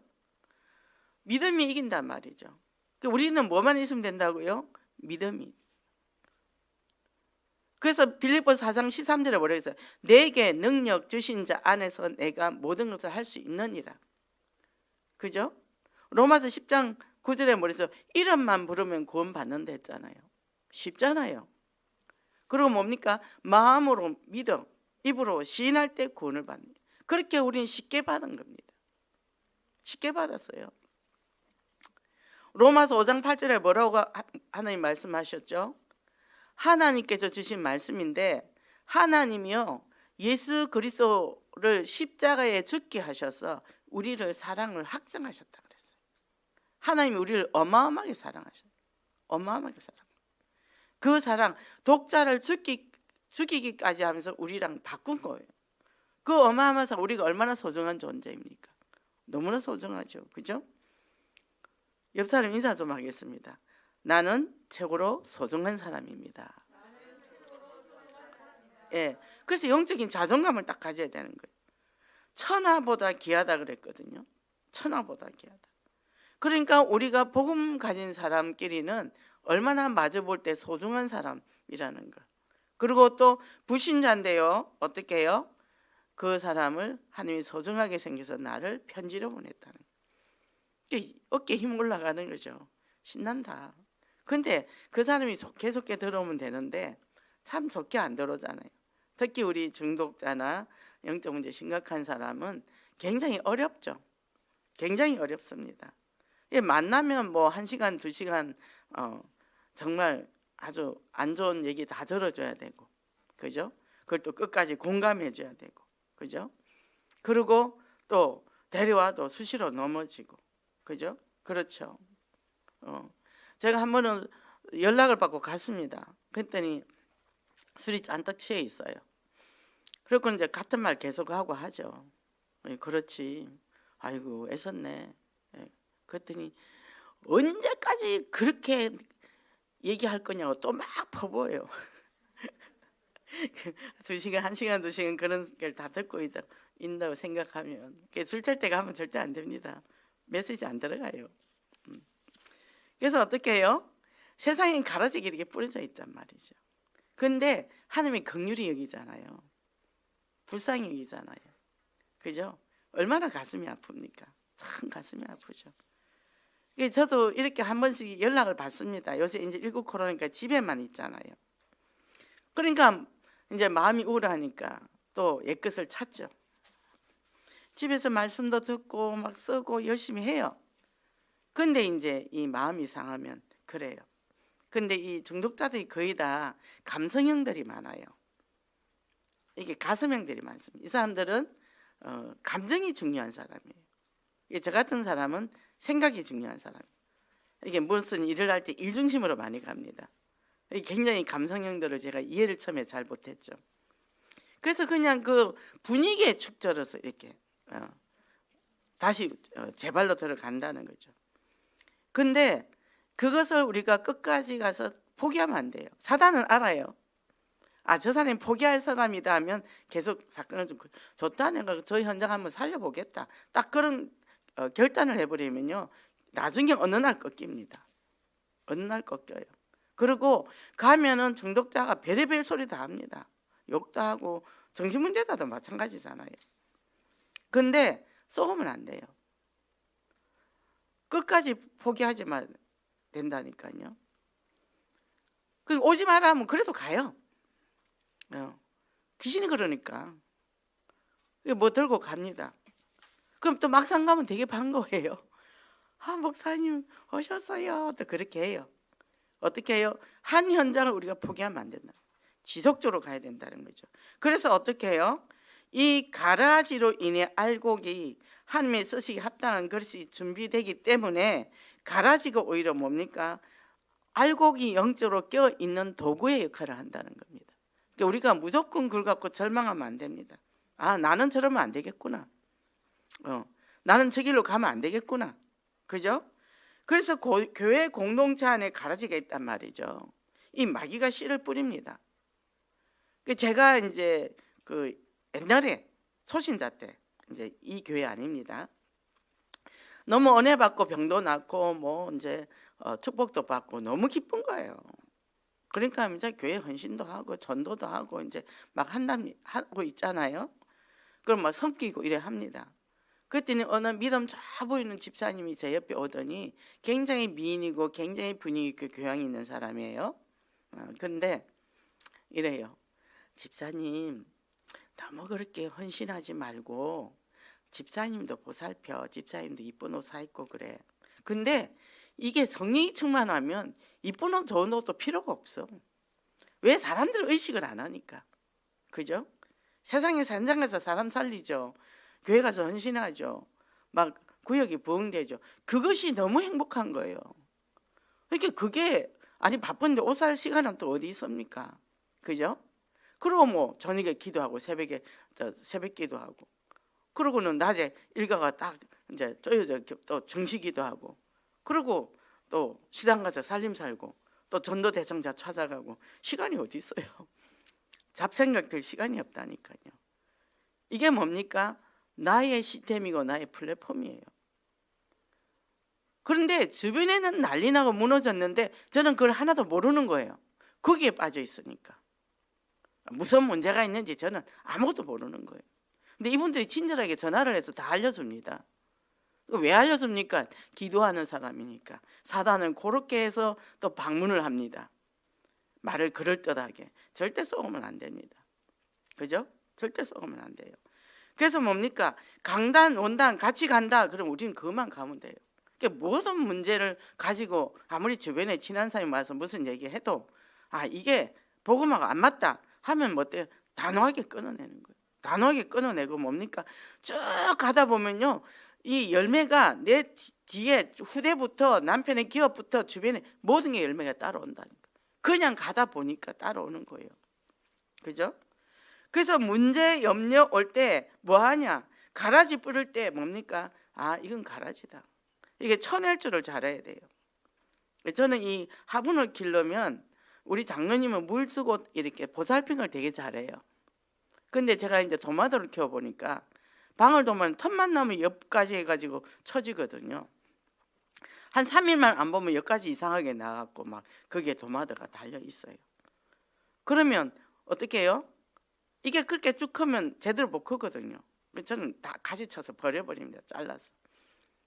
믿음이 이긴단 말이죠. 우리는 뭐만 있으면 된다고요? 믿음이. 그래서 빌립보서 4장 13절에 뭐라 했어요? 내게 능력 주신 자 안에서 내가 모든 것을 할 수 있느니라. 그죠? 로마서 10장 9절에 뭐라 했어요? 이름만 부르면 구원 받는다 했잖아요. 쉽잖아요. 그리고 뭡니까? 마음으로 믿어 입으로 시인할 때 구원을 받는. 그렇게 우리는 쉽게 받은 겁니다. 쉽게 받았어요. 로마서 5장 8절에 뭐라고 하나님 말씀하셨죠? 하나님께서 주신 말씀인데 하나님이요 예수 그리스도를 십자가에 죽게 하셔서 우리를 사랑을 확증하셨다 그랬어요. 하나님이 우리를 어마어마하게 사랑하셨어요. 어마어마하게 사랑. 그 사랑, 독자를 죽이기까지 하면서 우리랑 바꾼 거예요. 그 어마어마한 사랑, 우리가 얼마나 소중한 존재입니까? 너무나 소중하죠. 그죠? 옆 사람 인사 좀 하겠습니다. 나는 최고로 소중한 사람입니다. 예, 그래서 영적인 자존감을 딱 가져야 되는 거예요. 천하보다 귀하다 그랬거든요. 천하보다 귀하다. 그러니까 우리가 복음 가진 사람끼리는 얼마나 마주 볼 때 소중한 사람이라는 거. 그리고 또 불신자인데요, 어떻게 해요? 그 사람을 하나님이 소중하게 생겨서 나를 편지로 보냈다는 거예요. 어깨에 힘 올라가는 거죠. 신난다. 근데 그 사람이 좋게 들어오면 되는데 참 좋게 안 들어오잖아요. 특히 우리 중독자나 영적 문제 심각한 사람은 굉장히 어렵죠. 굉장히 어렵습니다. 만나면 뭐 1시간, 2시간 정말 아주 안 좋은 얘기 다 들어줘야 되고, 그죠? 그걸 또 끝까지 공감해 줘야 되고, 그죠? 그리고 또 데려와도 수시로 넘어지고, 그죠? 그렇죠. 제가 한 번은 연락을 받고 갔습니다. 그랬더니 술이 잔뜩 취해 있어요. 그리고 이제 같은 말 계속 하고 하죠. 그렇지. 아이고 애썼네. 그랬더니 언제까지 그렇게 얘기할 거냐고 또 막 퍼부어요. 2시간, 1시간, 2시간 그런 걸 다 듣고 있다고 생각하면 술 될 때 가면 절대 안 됩니다. 메시지 안 들어가요. 그래서 어떻게 해요? 세상엔 가라지기 이렇게 뿌려져 있단 말이죠. 근데 하나님이 긍휼히 여기잖아요. 불쌍히 여기잖아요. 그죠? 얼마나 가슴이 아픕니까? 참 가슴이 아프죠. 저도 이렇게 한 번씩 연락을 받습니다. 요새 이제 19 코로나니까 집에만 있잖아요. 그러니까 이제 마음이 우울하니까 또 옛것을 찾죠. 집에서 말씀도 듣고 막 쓰고 열심히 해요. 근데 이제 이 마음이 상하면 그래요. 근데 이 중독자들이 거의 다 감성형들이 많아요. 이게 가슴형들이 많습니다. 이 사람들은 감정이 중요한 사람이에요. 저 같은 사람은 생각이 중요한 사람이에요. 이게 무슨 일을 할 때 일 중심으로 많이 갑니다. 굉장히 감성형들을 제가 이해를 처음에 잘 못했죠. 그래서 그냥 그 분위기에 축절해서 이렇게 다시 제 발로 들어간다는 거죠. 근데 그것을 우리가 끝까지 가서 포기하면 안 돼요. 사단은 알아요. 저 사람이 포기할 사람이다 하면 계속 사건을 좀 좋다, 내가 저 현장 한번 살려보겠다, 딱 그런 결단을 해버리면요, 나중에 어느 날 꺾입니다. 어느 날 꺾여요. 그리고 가면은 중독자가 별의별 소리 다 합니다. 욕도 하고 정신문제자도 마찬가지잖아요. 근데 쏘으면 안 돼요. 끝까지 포기하지 마 된다니까요. 오지 마라 하면 그래도 가요. 귀신이 그러니까 뭐 들고 갑니다. 그럼 또 막상 가면 되게 반가워해요. 목사님 오셨어요. 또 그렇게 해요. 어떻게 해요? 한 현장을 우리가 포기하면 안 된다. 지속적으로 가야 된다는 거죠. 그래서 어떻게 해요? 이 가라지로 인해 알곡이 하나님의 쓰시기 합당한 것이 준비되기 때문에 가라지가 오히려 뭡니까? 알곡이 영적으로 껴 있는 도구의 역할을 한다는 겁니다. 그러니까 우리가 무조건 그걸 갖고 절망하면 안 됩니다. 나는 저러면 안 되겠구나. 나는 저 길로 가면 안 되겠구나. 그죠? 그래서 교회 공동체 안에 가라지가 있단 말이죠. 이 마귀가 씨를 뿌립니다. 제가 이제 그 옛날에 초신자 때 이제 이 교회 아닙니다. 너무 은혜 받고 병도 낫고 뭐 이제 축복도 받고 너무 기쁜 거예요. 그러니까 이제 교회 헌신도 하고 전도도 하고 이제 막 하고 있잖아요. 그럼 막 섬기고 이래 합니다. 그랬더니 어느 믿음 좋아 보이는 집사님이 제 옆에 오더니 굉장히 미인이고 굉장히 분위기 있고 교양이 있는 사람이에요. 근데 이래요. 집사님 너무 그렇게 헌신하지 말고 집사님도 보살펴. 집사님도 이쁜 옷 사 입고 그래. 근데 이게 성령이 충만하면 이쁜 옷 좋은 옷도 필요가 없어. 왜? 사람들 의식을 안 하니까. 그죠? 세상에서 현장 가서 사람 살리죠. 교회 가서 헌신하죠. 막 구역이 부흥되죠. 그것이 너무 행복한 거예요. 그러니까 그게 아니 바쁜데 옷 살 시간은 또 어디 있습니까? 그죠? 그리고 뭐 저녁에 기도하고 새벽에 새벽 기도하고 그러고는 낮에 일가가 딱 이제 쪼여져 또 정시 기도하고 그리고 또 시장 가서 살림 살고 또 전도 대청자 찾아가고 시간이 어디 있어요? 잡생각 들 시간이 없다니까요. 이게 뭡니까? 나의 시스템이고 나의 플랫폼이에요. 그런데 주변에는 난리 나고 무너졌는데 저는 그걸 하나도 모르는 거예요. 거기에 빠져 있으니까. 무슨 문제가 있는지 저는 아무것도 모르는 거예요. 근데 이분들이 친절하게 전화를 해서 다 알려줍니다. 왜 알려줍니까? 기도하는 사람이니까. 사단은 그렇게 해서 또 방문을 합니다. 말을 그럴듯하게. 절대 쏘으면 안 됩니다. 그죠? 절대 쏘으면 안 돼요. 그래서 뭡니까? 강단, 원단 같이 간다. 그럼 우리는 그것만 가면 돼요. 그러니까 모든 문제를 가지고 아무리 주변에 친한 사람이 와서 무슨 얘기해도 아 이게 복음하고 안 맞다 하면 뭐 어때요? 단호하게 끊어내는 거예요. 단호하게 끊어내고 뭡니까? 쭉 가다 보면요. 이 열매가 내 뒤에 후대부터 남편의 기업부터 주변에 모든 게 열매가 따라온다니까. 그냥 가다 보니까 따라오는 거예요. 그죠? 그래서 문제 염려 올 때 뭐 하냐? 가라지 뿌릴 때 뭡니까? 아 이건 가라지다. 이게 쳐낼 줄을 잘해야 돼요. 저는 이 화분을 기르면 우리 장로님은 물 쓰고 이렇게 보살핌을 되게 잘해요. 근데 제가 이제 도마도를 키워보니까 방울도마는 틈만 나면 옆까지 해가지고 쳐지거든요. 한 3일만 안 보면 옆까지 이상하게 나갖고 막 거기에 도마도가 달려 있어요. 그러면 어떻게 해요? 이게 그렇게 쭉 크면 제대로 못 크거든요. 저는 다 가지 쳐서 버려버립니다. 잘라서.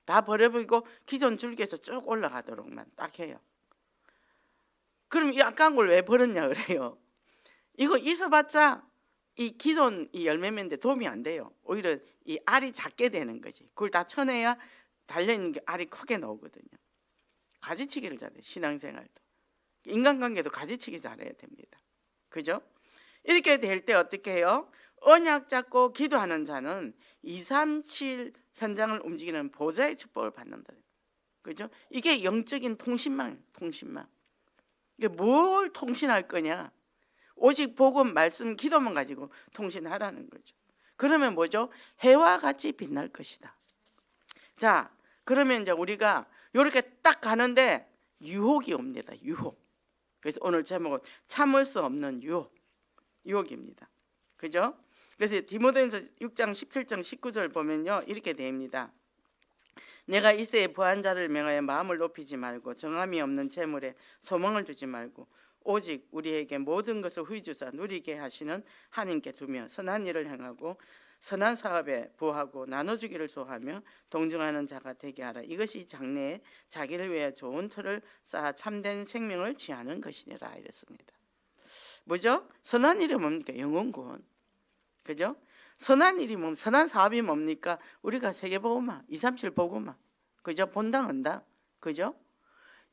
다 버려버리고 기존 줄기에서 쭉 올라가도록만 딱 해요. 그럼 이 아까운 걸 왜 버렸냐 그래요. 이거 있어봤자 이 기존 이 열매면데 도움이 안 돼요. 오히려 이 알이 작게 되는 거지. 그걸 다 쳐내야 달려있는 게 알이 크게 나오거든요. 가지치기를 잘해요. 신앙생활도. 인간관계도 가지치기 잘해야 됩니다. 그죠? 이렇게 될 때 어떻게 해요? 언약 잡고 기도하는 자는 237 현장을 움직이는 보좌의 축복을 받는다. 그죠? 이게 영적인 통신망. 이게 뭘 통신할 거냐? 오직 복음, 말씀, 기도만 가지고 통신하라는 거죠. 그러면 뭐죠? 해와 같이 빛날 것이다. 자, 그러면 이제 우리가 이렇게 딱 가는데 유혹이 옵니다. 유혹. 그래서 오늘 제목은 참을 수 없는 유혹입니다. 그죠? 그래서 디모데전서 6장 17장 19절 보면요. 이렇게 됩니다. 내가 이세에 부한 자를 명하여 마음을 높이지 말고 정함이 없는 재물에 소망을 두지 말고 오직 우리에게 모든 것을 후이주사 누리게 하시는 하나님께 두며 선한 일을 행하고 선한 사업에 부하고 나눠주기를 소하며 동정하는 자가 되게 하라. 이것이 장래에 자기를 위해 좋은 터를 쌓아 참된 생명을 취하는 것이니라 이랬습니다. 뭐죠? 선한 일이 뭡니까? 영혼구원. 그죠? 선한 일이 뭡니까? 선한 사업이 뭡니까? 우리가 세계복음화, 237 복음화. 그죠? 본당한다. 그죠?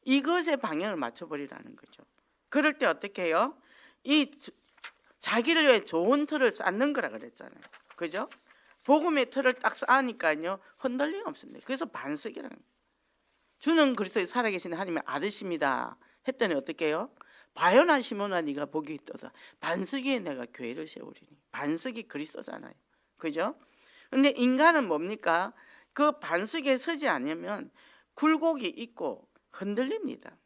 이것에 방향을 맞춰버리라는 거죠. 그럴 때 어떻게 해요? 이 자기를 위해 좋은 틀을 쌓는 거라 그랬잖아요. 그죠? 복음의 틀을 딱 쌓으니까요. 흔들림 없습니다. 그래서 반석이라는 거예요. 주는 그리스도의 살아계신 하나님의 아들십니다. 했더니 어떻게 해요? 바요나 시몬아 네가 복이 있도다. 반석 위에 내가 교회를 세우리니. 반석이 그리스도잖아요. 그죠? 근데 인간은 뭡니까? 그 반석에 서지 않으면 굴곡이 있고 흔들립니다.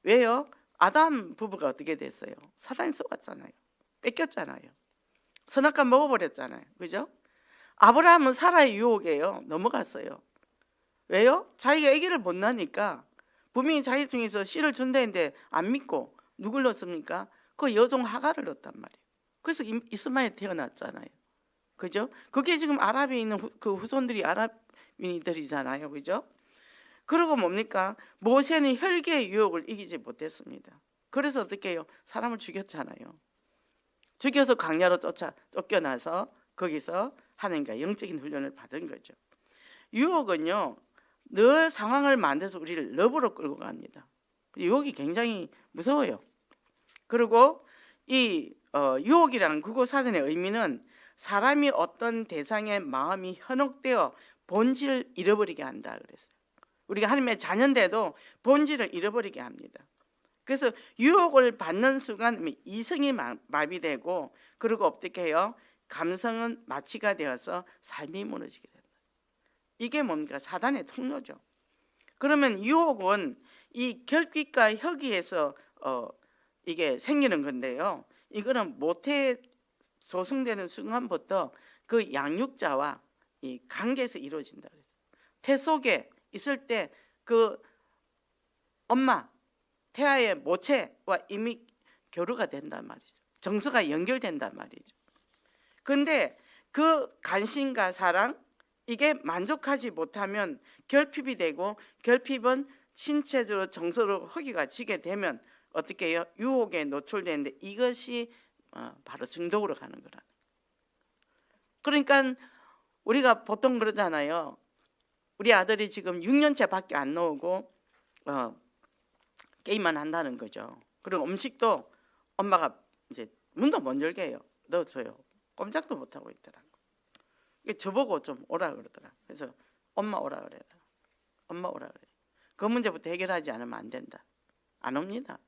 왜요? 아담 부부가 어떻게 됐어요? 사단이 속았잖아요. 뺏겼잖아요. 선악과 먹어버렸잖아요. 그죠? 아브라함은 사라의 유혹이에요. 넘어갔어요. 왜요? 자기가 아기를 못 낳으니까 분명히 자기 중에서 씨를 준다는데 안 믿고 누굴 넣습니까? 그 여종 하가를 넣었단 말이에요. 그래서 이스마엘 태어났잖아요. 그죠? 그게 지금 아랍에 있는 그 후손들이 아랍인들이잖아요. 그죠? 그리고 뭡니까? 모세는 혈계의 유혹을 이기지 못했습니다. 그래서 어떻게 해요? 사람을 죽였잖아요. 죽여서 광야로 쫓겨나서 거기서 하나님과 영적인 훈련을 받은 거죠. 유혹은요 늘 상황을 만들어서 우리를 러브로 끌고 갑니다. 유혹이 굉장히 무서워요. 그리고 이 유혹이라는 국어 사전의 의미는 사람이 어떤 대상의 마음이 현혹되어 본질을 잃어버리게 한다 그랬어요. 우리가 하나님의 자녀인데도 본질을 잃어버리게 합니다. 그래서 유혹을 받는 순간 이성이 마비되고, 그리고 어떻게 해요? 감성은 마취가 되어서 삶이 무너지게 됩니다. 이게 뭔가 사단의 통로죠. 그러면 유혹은 이 결핍과 혈기에서 이게 생기는 건데요. 이거는 모태 조성되는 순간부터 그 양육자와 이 관계에서 이루어진다 그랬어요. 태 속에 있을 때 그 엄마 태아의 모체와 이미 교류가 된단 말이죠. 정서가 연결된단 말이죠. 그런데 그 관심과 사랑, 이게 만족하지 못하면 결핍이 되고, 결핍은 신체적으로 정서로 허기가 지게 되면 어떻게 해요? 유혹에 노출되는데, 이것이 바로 중독으로 가는 거라. 그러니까 우리가 보통 그러잖아요. 우리 아들이 지금 6년째 밖에 안 나오고 게임만 한다는 거죠. 그리고 음식도 엄마가 이제 문도 못 열게 해요. 넣어줘요. 꼼짝도 못 하고 있더라고. 저보고 좀 오라 그러더라. 그래서 엄마 오라 그래라. 엄마 오라 그래. 그 문제부터 해결하지 않으면 안 된다. 안 옵니다.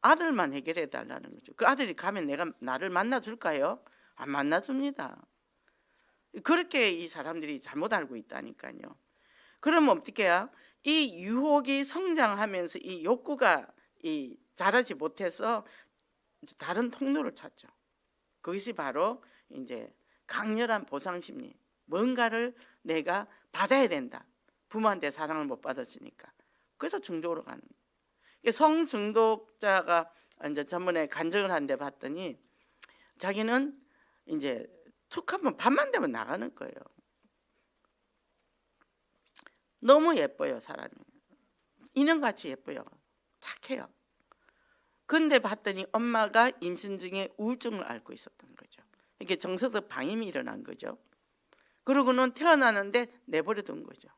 아들만 해결해 달라는 거죠. 그 아들이 가면 내가 나를 만나줄까요? 안 만나줍니다. 그렇게 이 사람들이 잘못 알고 있다니까요. 그러면 어떻게 해요? 이 유혹이 성장하면서 이 욕구가 자라지 못해서 다른 통로를 찾죠. 그것이 바로 이제 강렬한 보상 심리. 뭔가를 내가 받아야 된다. 부모한테 사랑을 못 받았으니까. 그래서 중독으로 가는 거예요. 성중독자가 이제 전번에 간증을 한데 봤더니 자기는 이제 툭 한번 밤만 되면 나가는 거예요. 너무 예뻐요, 사람이. 인형같이 예뻐요. 착해요. 근데 봤더니 엄마가 임신 중에 우울증을 앓고 있었던 거죠. 이게 정서적 방임이 일어난 거죠. 그러고는 태어나는데 내버려둔 거죠.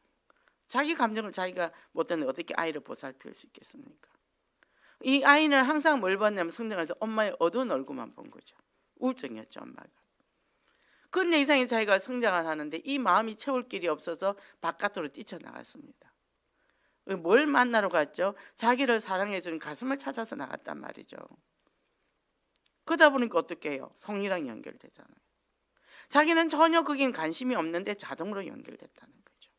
자기 감정을 자기가 못하는데 어떻게 아이를 보살필 수 있겠습니까? 이 아이는 항상 뭘 봤냐면 성장해서 엄마의 어두운 얼굴만 본 거죠. 우울증이었죠, 엄마가. 근데 이상하게 자기가 성장을 하는데 이 마음이 채울 길이 없어서 바깥으로 뛰쳐나갔습니다. 뭘 만나러 갔죠? 자기를 사랑해주는 가슴을 찾아서 나갔단 말이죠. 그러다 보니까 어떻게 해요? 성이랑 연결되잖아요. 자기는 전혀 거긴 관심이 없는데 자동으로 연결됐다는 거죠.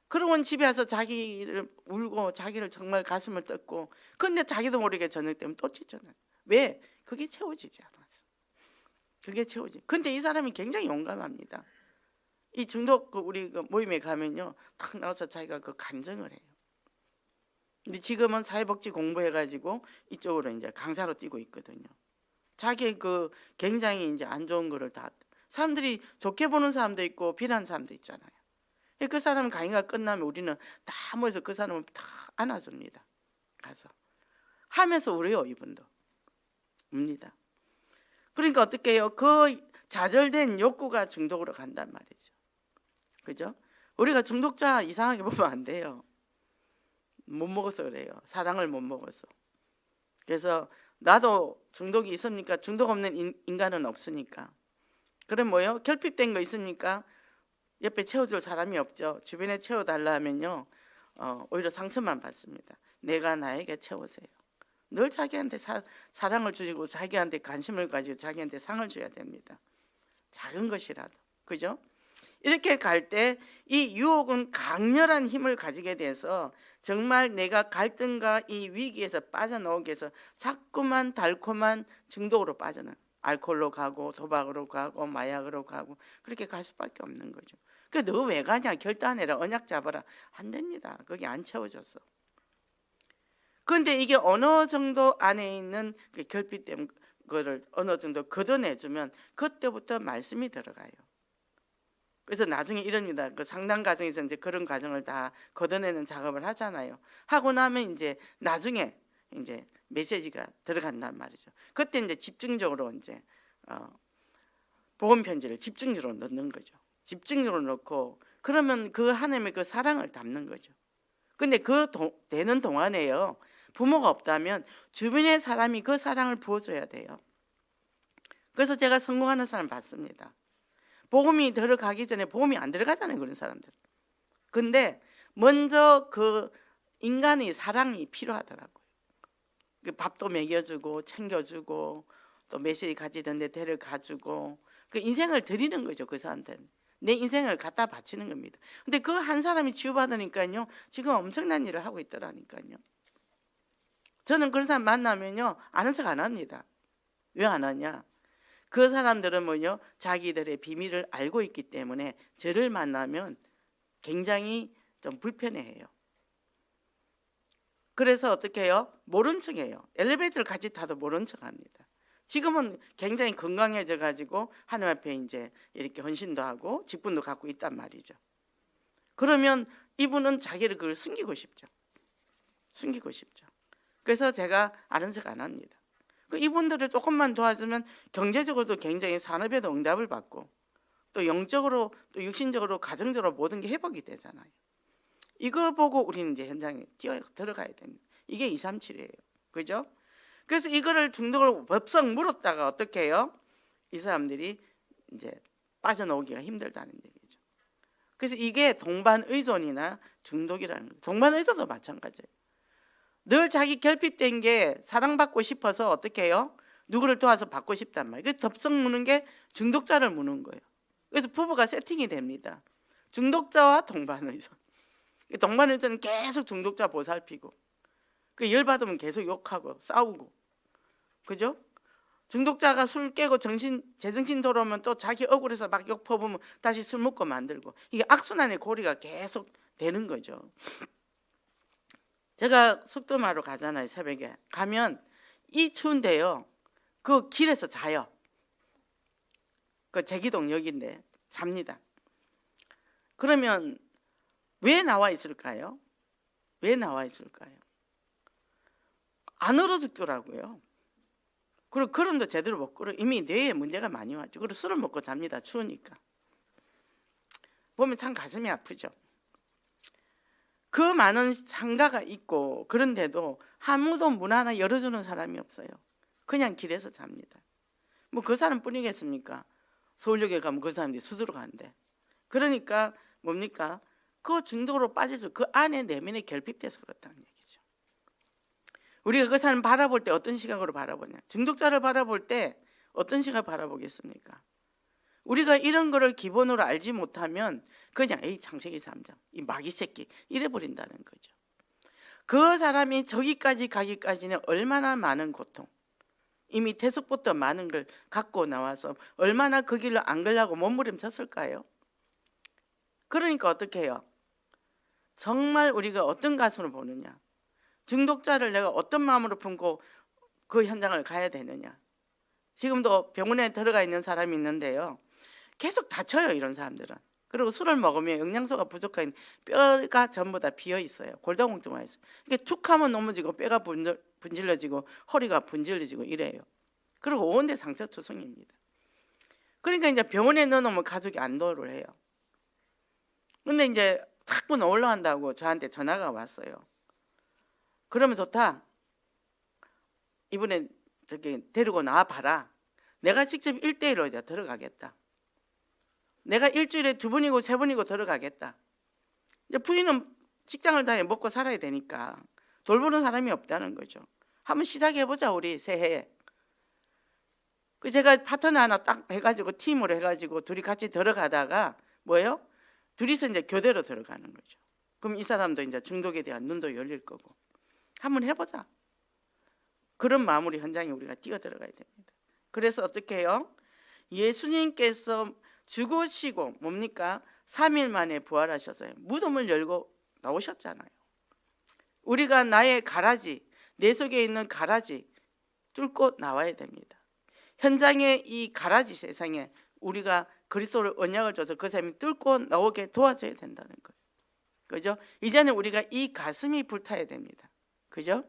그러고는 집에 와서 자기를 울고 자기를 정말 가슴을 뜯고, 근데 자기도 모르게 저녁 되면 또 찢잖아요. 왜? 그게 채워지지 않았어. 그게 채워지. 근데 이 사람이 굉장히 용감합니다. 이 중독 우리 모임에 가면요, 탁 나와서 자기가 그 간증을 해요. 근데 지금은 사회복지 공부해가지고 이쪽으로 이제 강사로 뛰고 있거든요. 자기 그 굉장히 이제 안 좋은 거를 다 사람들이 좋게 보는 사람도 있고 비난하는 사람도 있잖아요. 그 사람 강의가 끝나면 우리는 다 모여서 그 사람을 다 안아줍니다. 가서 하면서 울어요. 이분도 웁니다. 그러니까 어떻게 해요? 그 좌절된 욕구가 중독으로 간단 말이죠. 그죠? 우리가 중독자 이상하게 보면 안 돼요. 못 먹어서 그래요. 사랑을 못 먹어서. 그래서 나도 중독이 있으니까 중독 없는 인간은 없으니까. 그럼 뭐요? 결핍된 거 있습니까? 옆에 채워줄 사람이 없죠. 주변에 채워달라 하면요, 오히려 상처만 받습니다. 내가 나에게 채우세요. 늘 자기한테 사랑을 주시고 자기한테 관심을 가지고 자기한테 상을 줘야 됩니다. 작은 것이라도. 그죠? 이렇게 갈 때 이 유혹은 강렬한 힘을 가지게 돼서 정말 내가 갈등과 이 위기에서 빠져나오기 위해서 자꾸만 달콤한 중독으로 빠져나요. 알코올로 가고 도박으로 가고 마약으로 가고 그렇게 갈 수밖에 없는 거죠. 너 왜 가냐? 결단해라. 언약 잡아라. 안 됩니다. 거기 안 채워졌어. 그런데 이게 어느 정도 안에 있는 그 결핍된 거를 어느 정도 걷어내주면 그때부터 말씀이 들어가요. 그래서 나중에 이럽니다. 그 상담 과정에서 이제 그런 과정을 다 걷어내는 작업을 하잖아요. 하고 나면 이제 나중에 이제 메시지가 들어간단 말이죠. 그때 이제 집중적으로 이제 복음 편지를 집중적으로 넣는 거죠. 집중적으로 넣고 그러면 그 하나님의 그 사랑을 담는 거죠. 근데 그 되는 동안에요, 부모가 없다면 주변의 사람이 그 사랑을 부어줘야 돼요. 그래서 제가 성공하는 사람 봤습니다. 복음이 들어가기 전에 복음이 안 들어가잖아요, 그런 사람들. 근데 먼저 그 인간의 사랑이 필요하더라고요. 그 밥도 먹여주고 챙겨주고 또 메시지 가지던 데 데려가주고 그 인생을 드리는 거죠. 그 사람들은 내 인생을 갖다 바치는 겁니다. 근데 그 한 사람이 치유받으니까요, 지금 엄청난 일을 하고 있더라니까요. 저는 그런 사람 만나면요, 아는 척 안 합니다. 왜 안 하냐? 그 사람들은 뭐요, 자기들의 비밀을 알고 있기 때문에 저를 만나면 굉장히 좀 불편해해요. 그래서 어떻게 해요? 모른 척해요. 엘리베이터를 같이 타도 모른 척합니다. 지금은 굉장히 건강해져 가지고 하나님 앞에 이제 이렇게 헌신도 하고 직분도 갖고 있단 말이죠. 그러면 이분은 자기를 그걸 숨기고 싶죠. 숨기고 싶죠. 그래서 제가 아는 척 안 합니다. 이분들을 조금만 도와주면 경제적으로도 굉장히 산업에도 응답을 받고 또 영적으로 또 육신적으로 가정적으로 모든 게 회복이 되잖아요. 이걸 보고 우리는 이제 현장에 뛰어 들어가야 됩니다. 이게 237이에요. 그죠? 그래서 이거를 중독을 법석 물었다가 어떻게 해요? 이 사람들이 이제 빠져나오기가 힘들다는 얘기죠. 그래서 이게 동반의존이나 중독이라는 거예요. 동반의존도 마찬가지예요. 늘 자기 결핍된 게 사랑받고 싶어서 어떻게 해요? 누구를 도와서 받고 싶단 말이에요. 그래서 덥석 무는 게 중독자를 무는 거예요. 그래서 부부가 세팅이 됩니다. 중독자와 동반의존. 동반의존은 계속 중독자 보살피고 그 열받으면 계속 욕하고 싸우고, 그죠? 중독자가 술 깨고 제정신 돌아오면 또 자기 억울해서 막 욕 퍼부으면 다시 술 먹고 만들고, 이게 악순환의 고리가 계속 되는 거죠. 제가 숙도마로 가잖아요. 새벽에 가면 이 추운데요, 그 길에서 자요. 그 제기동역인데 잡니다. 그러면 왜 나와 있을까요? 왜 나와 있을까요? 안 얼어 죽더라고요. 그리고 걸음도 제대로 못 걸어. 이미 뇌에 문제가 많이 왔죠. 그리고 술을 먹고 잡니다. 추우니까. 보면 참 가슴이 아프죠. 그 많은 상가가 있고 그런데도 아무도 문 하나 열어주는 사람이 없어요. 그냥 길에서 잡니다. 뭐 그 사람뿐이겠습니까? 서울역에 가면 그 사람들이 수두로 간대. 그러니까 뭡니까? 그 중독으로 빠져서 그 안에 내면에 결핍돼서 그렇다는 얘기죠. 우리가 그 사람 바라볼 때 어떤 시각으로 바라보냐? 중독자를 바라볼 때 어떤 시각을 바라보겠습니까? 우리가 이런 거를 기본으로 알지 못하면 그냥 이 창세기 3장 이 마귀 새끼 이래 버린다는 거죠. 그 사람이 저기까지 가기까지는 얼마나 많은 고통, 이미 태숙부터 많은 걸 갖고 나와서 얼마나 그 길로 안 가려고 몸부림쳤을까요? 그러니까 어떻게 해요? 정말 우리가 어떤 가슴으로 보느냐, 중독자를 내가 어떤 마음으로 품고 그 현장을 가야 되느냐. 지금도 병원에 들어가 있는 사람이 있는데요, 계속 다쳐요, 이런 사람들은. 그리고 술을 먹으면 영양소가 부족한 뼈가 전부 다 비어 있어요. 골다공증 와 있어요. 이게 툭 하면 넘어지고 뼈가 분질러지고 허리가 분질러지고 이래요. 그리고 온데 상처투성입니다. 그러니까 이제 병원에 넣어놓으면 가족이 안도를 해요. 근데 이제 자꾸 올라간다고 저한테 전화가 왔어요. 그러면 좋다, 이번에 저기 데리고 나와봐라. 내가 직접 1대1로 이제 들어가겠다. 내가 일주일에 2번이고 3번이고 들어가겠다. 이제 부인은 직장을 다니 먹고 살아야 되니까 돌보는 사람이 없다는 거죠. 한번 시작해보자, 우리 새해에. 그 제가 파트너 하나 딱 해가지고 팀으로 해가지고 둘이 같이 들어가다가 뭐예요? 둘이서 이제 교대로 들어가는 거죠. 그럼 이 사람도 이제 중독에 대한 눈도 열릴 거고. 한번 해보자. 그런 마무리 현장에 우리가 뛰어 들어가야 됩니다. 그래서 어떻게 해요? 예수님께서 죽으시고 뭡니까? 3일 만에 부활하셔서요, 무덤을 열고 나오셨잖아요. 우리가 나의 가라지, 내 속에 있는 가라지 뚫고 나와야 됩니다. 현장의 이 가라지 세상에 우리가 그리스도를 언약을 줘서 그 사람이 뚫고 나오게 도와줘야 된다는 거예요. 그죠? 이제는 우리가 이 가슴이 불타야 됩니다. 그죠?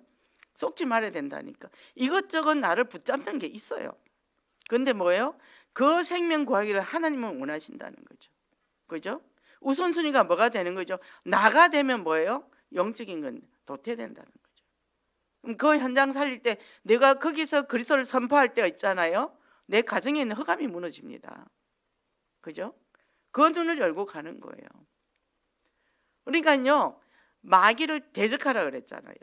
속지 말아야 된다니까. 이것저것 나를 붙잡는 게 있어요. 그런데 뭐예요? 그 생명 구하기를 하나님은 원하신다는 거죠. 그죠? 우선순위가 뭐가 되는 거죠? 나가 되면 뭐예요? 영적인 건 도태된다는 거죠. 그럼 그 현장 살릴 때 내가 거기서 그리스도를 선포할 때가 있잖아요. 내 가정에 있는 흑암이 무너집니다. 그죠? 그 눈을 열고 가는 거예요. 그러니까요, 마귀를 대적하라 그랬잖아요.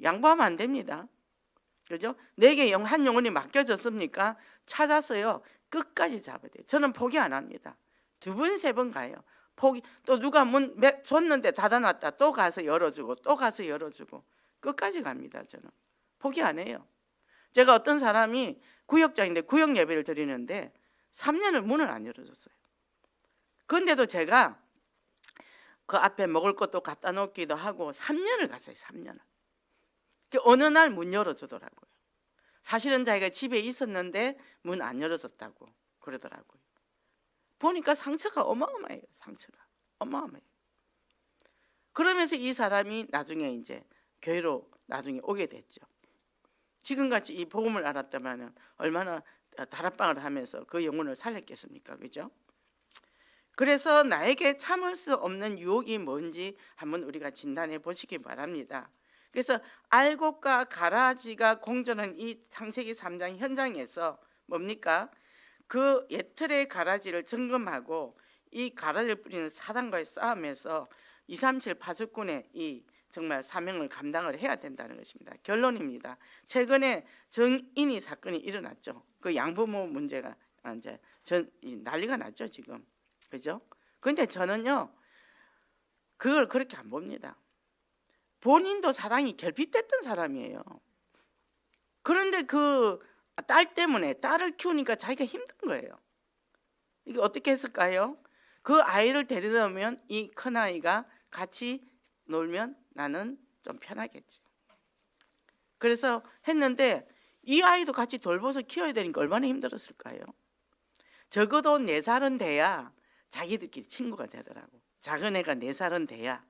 양보하면 안 됩니다. 그죠? 내게 한 영혼이 맡겨졌습니까? 찾았어요. 끝까지 잡아야 돼요. 저는 포기 안 합니다. 2번, 3번 가요. 포기. 또 누가 문 줬는데 닫아놨다. 또 가서 열어주고, 또 가서 열어주고. 끝까지 갑니다. 저는 포기 안 해요. 제가 어떤 사람이 구역장인데 구역 예배를 드리는데 3년을 문을 안 열어줬어요. 그런데도 제가 그 앞에 먹을 것도 갖다 놓기도 하고 3년을 갔어요. 3년을. 어느 날 문 열어주더라고요. 사실은 자기가 집에 있었는데 문 안 열어줬다고 그러더라고요. 보니까 상처가 어마어마해요. 상처가 어마어마해요. 그러면서 이 사람이 나중에 이제 교회로 나중에 오게 됐죠. 지금같이 이 복음을 알았다면 얼마나 다락방을 하면서 그 영혼을 살렸겠습니까? 그죠? 그래서 나에게 참을 수 없는 유혹이 뭔지 한번 우리가 진단해 보시기 바랍니다. 그래서 알곡과 가라지가 공존한 이 창세기 3장 현장에서 뭡니까? 그 예틀의 가라지를 점검하고 이 가라지를 뿌리는 사단과의 싸움에서 237 파수꾼의 이 정말 사명을 감당을 해야 된다는 것입니다. 결론입니다. 최근에 정인이 사건이 일어났죠. 그 양부모 문제가 이제 난리가 났죠 지금, 그죠? 그런데 저는요 그걸 그렇게 안 봅니다. 본인도 사랑이 결핍됐던 사람이에요. 그런데 그 딸 때문에 딸을 키우니까 자기가 힘든 거예요. 이게 어떻게 했을까요? 그 아이를 데리다 오면 이 큰아이가 같이 놀면 나는 좀 편하겠지. 그래서 했는데 이 아이도 같이 돌보서 키워야 되니까 얼마나 힘들었을까요? 적어도 4살은 돼야 자기들끼리 친구가 되더라고. 작은 애가 4살은 돼야.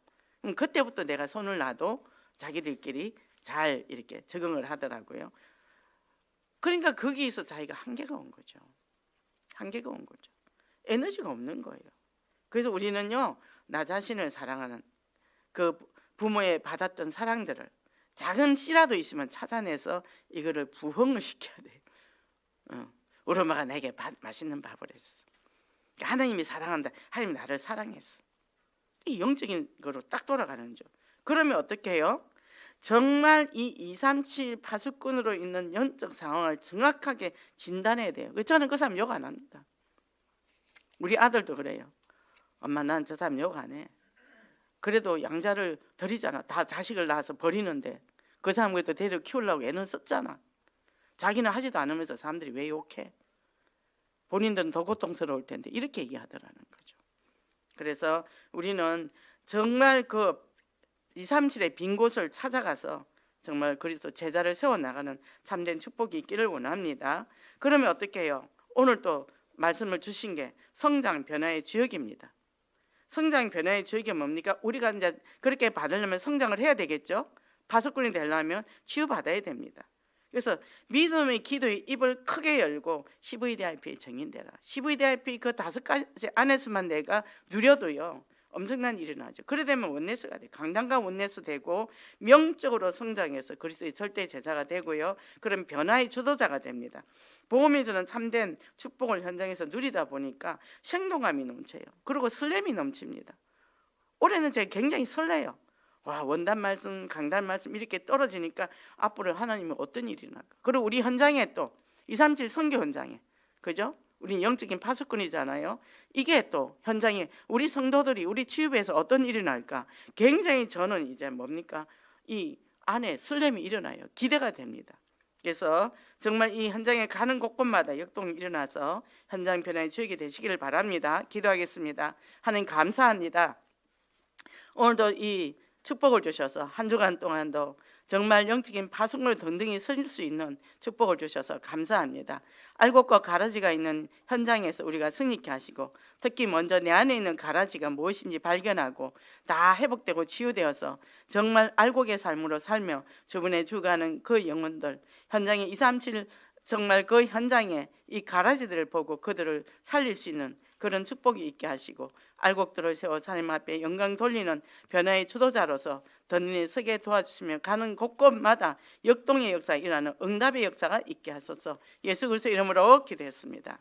그때부터 내가 손을 놔도 자기들끼리 잘 이렇게 적응을 하더라고요. 그러니까 거기에서 자기가 한계가 온 거죠. 한계가 온 거죠. 에너지가 없는 거예요. 그래서 우리는요 나 자신을 사랑하는 그 부모의 받았던 사랑들을 작은 씨라도 있으면 찾아내서 이거를 부흥을 시켜야 돼요. 우리 엄마가 내게 맛있는 밥을 했어. 하나님이 사랑한다. 하나님이 나를 사랑했어. 이 영적인 거로 딱 돌아가는 죠. 그러면 어떻게 해요? 정말 이 237 파수꾼으로 있는 영적 상황을 정확하게 진단해야 돼요. 저는 그 사람 욕 안 합니다. 우리 아들도 그래요. 엄마 난 저 사람 욕 안 해. 그래도 양자를 드리잖아. 다 자식을 낳아서 버리는데 그 사람 그래도 데려 키우려고 애는 썼잖아. 자기는 하지도 않으면서 사람들이 왜 욕해? 본인들은 더 고통스러울 텐데 이렇게 얘기하더라는 거죠. 그래서 우리는 정말 그 237의 빈 곳을 찾아가서 정말 그리스도 제자를 세워나가는 참된 축복이 있기를 원합니다. 그러면 어떻게 해요? 오늘 또 말씀을 주신 게 성장 변화의 주역입니다. 성장 변화의 주역이 뭡니까? 우리가 이제 그렇게 받으려면 성장을 해야 되겠죠. 파수꾼이 되려면 치유받아야 됩니다. 그래서 믿음의 기도의 입을 크게 열고 CVDIP에 정인되라. CVDIP 그 5가지 안에서만 내가 누려도요 엄청난 일이 나죠. 그래 되면 원네스가 돼. 강단과 원네스 되고 명적으로 성장해서 그리스도의 절대 제자가 되고요. 그럼 변화의 주도자가 됩니다. 복음이 주는 참된 축복을 현장에서 누리다 보니까 생동감이 넘쳐요. 그리고 설렘이 넘칩니다. 올해는 제가 굉장히 설레요. 와, 원단 말씀, 강단 말씀 이렇게 떨어지니까 앞으로 하나님이 어떤 일이 날까. 그리고 우리 현장에 또 237 선교 현장에, 그죠? 우리 영적인 파수꾼이잖아요. 이게 또 현장에 우리 성도들이 우리 치유에서 어떤 일이 날까. 굉장히 저는 이제 뭡니까? 이 안에 설렘이 일어나요. 기대가 됩니다. 그래서 정말 이 현장에 가는 곳곳마다 역동이 일어나서 현장 변화의 주역이 되시기를 바랍니다. 기도하겠습니다. 하나님 감사합니다. 오늘도 이 축복을 주셔서 한 주간 동안도 정말 영적인 파수꾼을 든든히 설 수 있는 축복을 주셔서 감사합니다. 알곡과 가라지가 있는 현장에서 우리가 승리케 하시고 특히 먼저 내 안에 있는 가라지가 무엇인지 발견하고 다 회복되고 치유되어서 정말 알곡의 삶으로 살며 주변에 주가는 그 영혼들 현장에 237 정말 그 현장에 이 가라지들을 보고 그들을 살릴 수 있는 그런 축복이 있게 하시고 알곡들을 세워 하나님 앞에 영광 돌리는 변화의 주도자로서 든든히 서게 도와주시며 가는 곳곳마다 역동의 역사가 일어나는 응답의 역사가 있게 하소서. 예수 그리스도 이름으로 기도했습니다.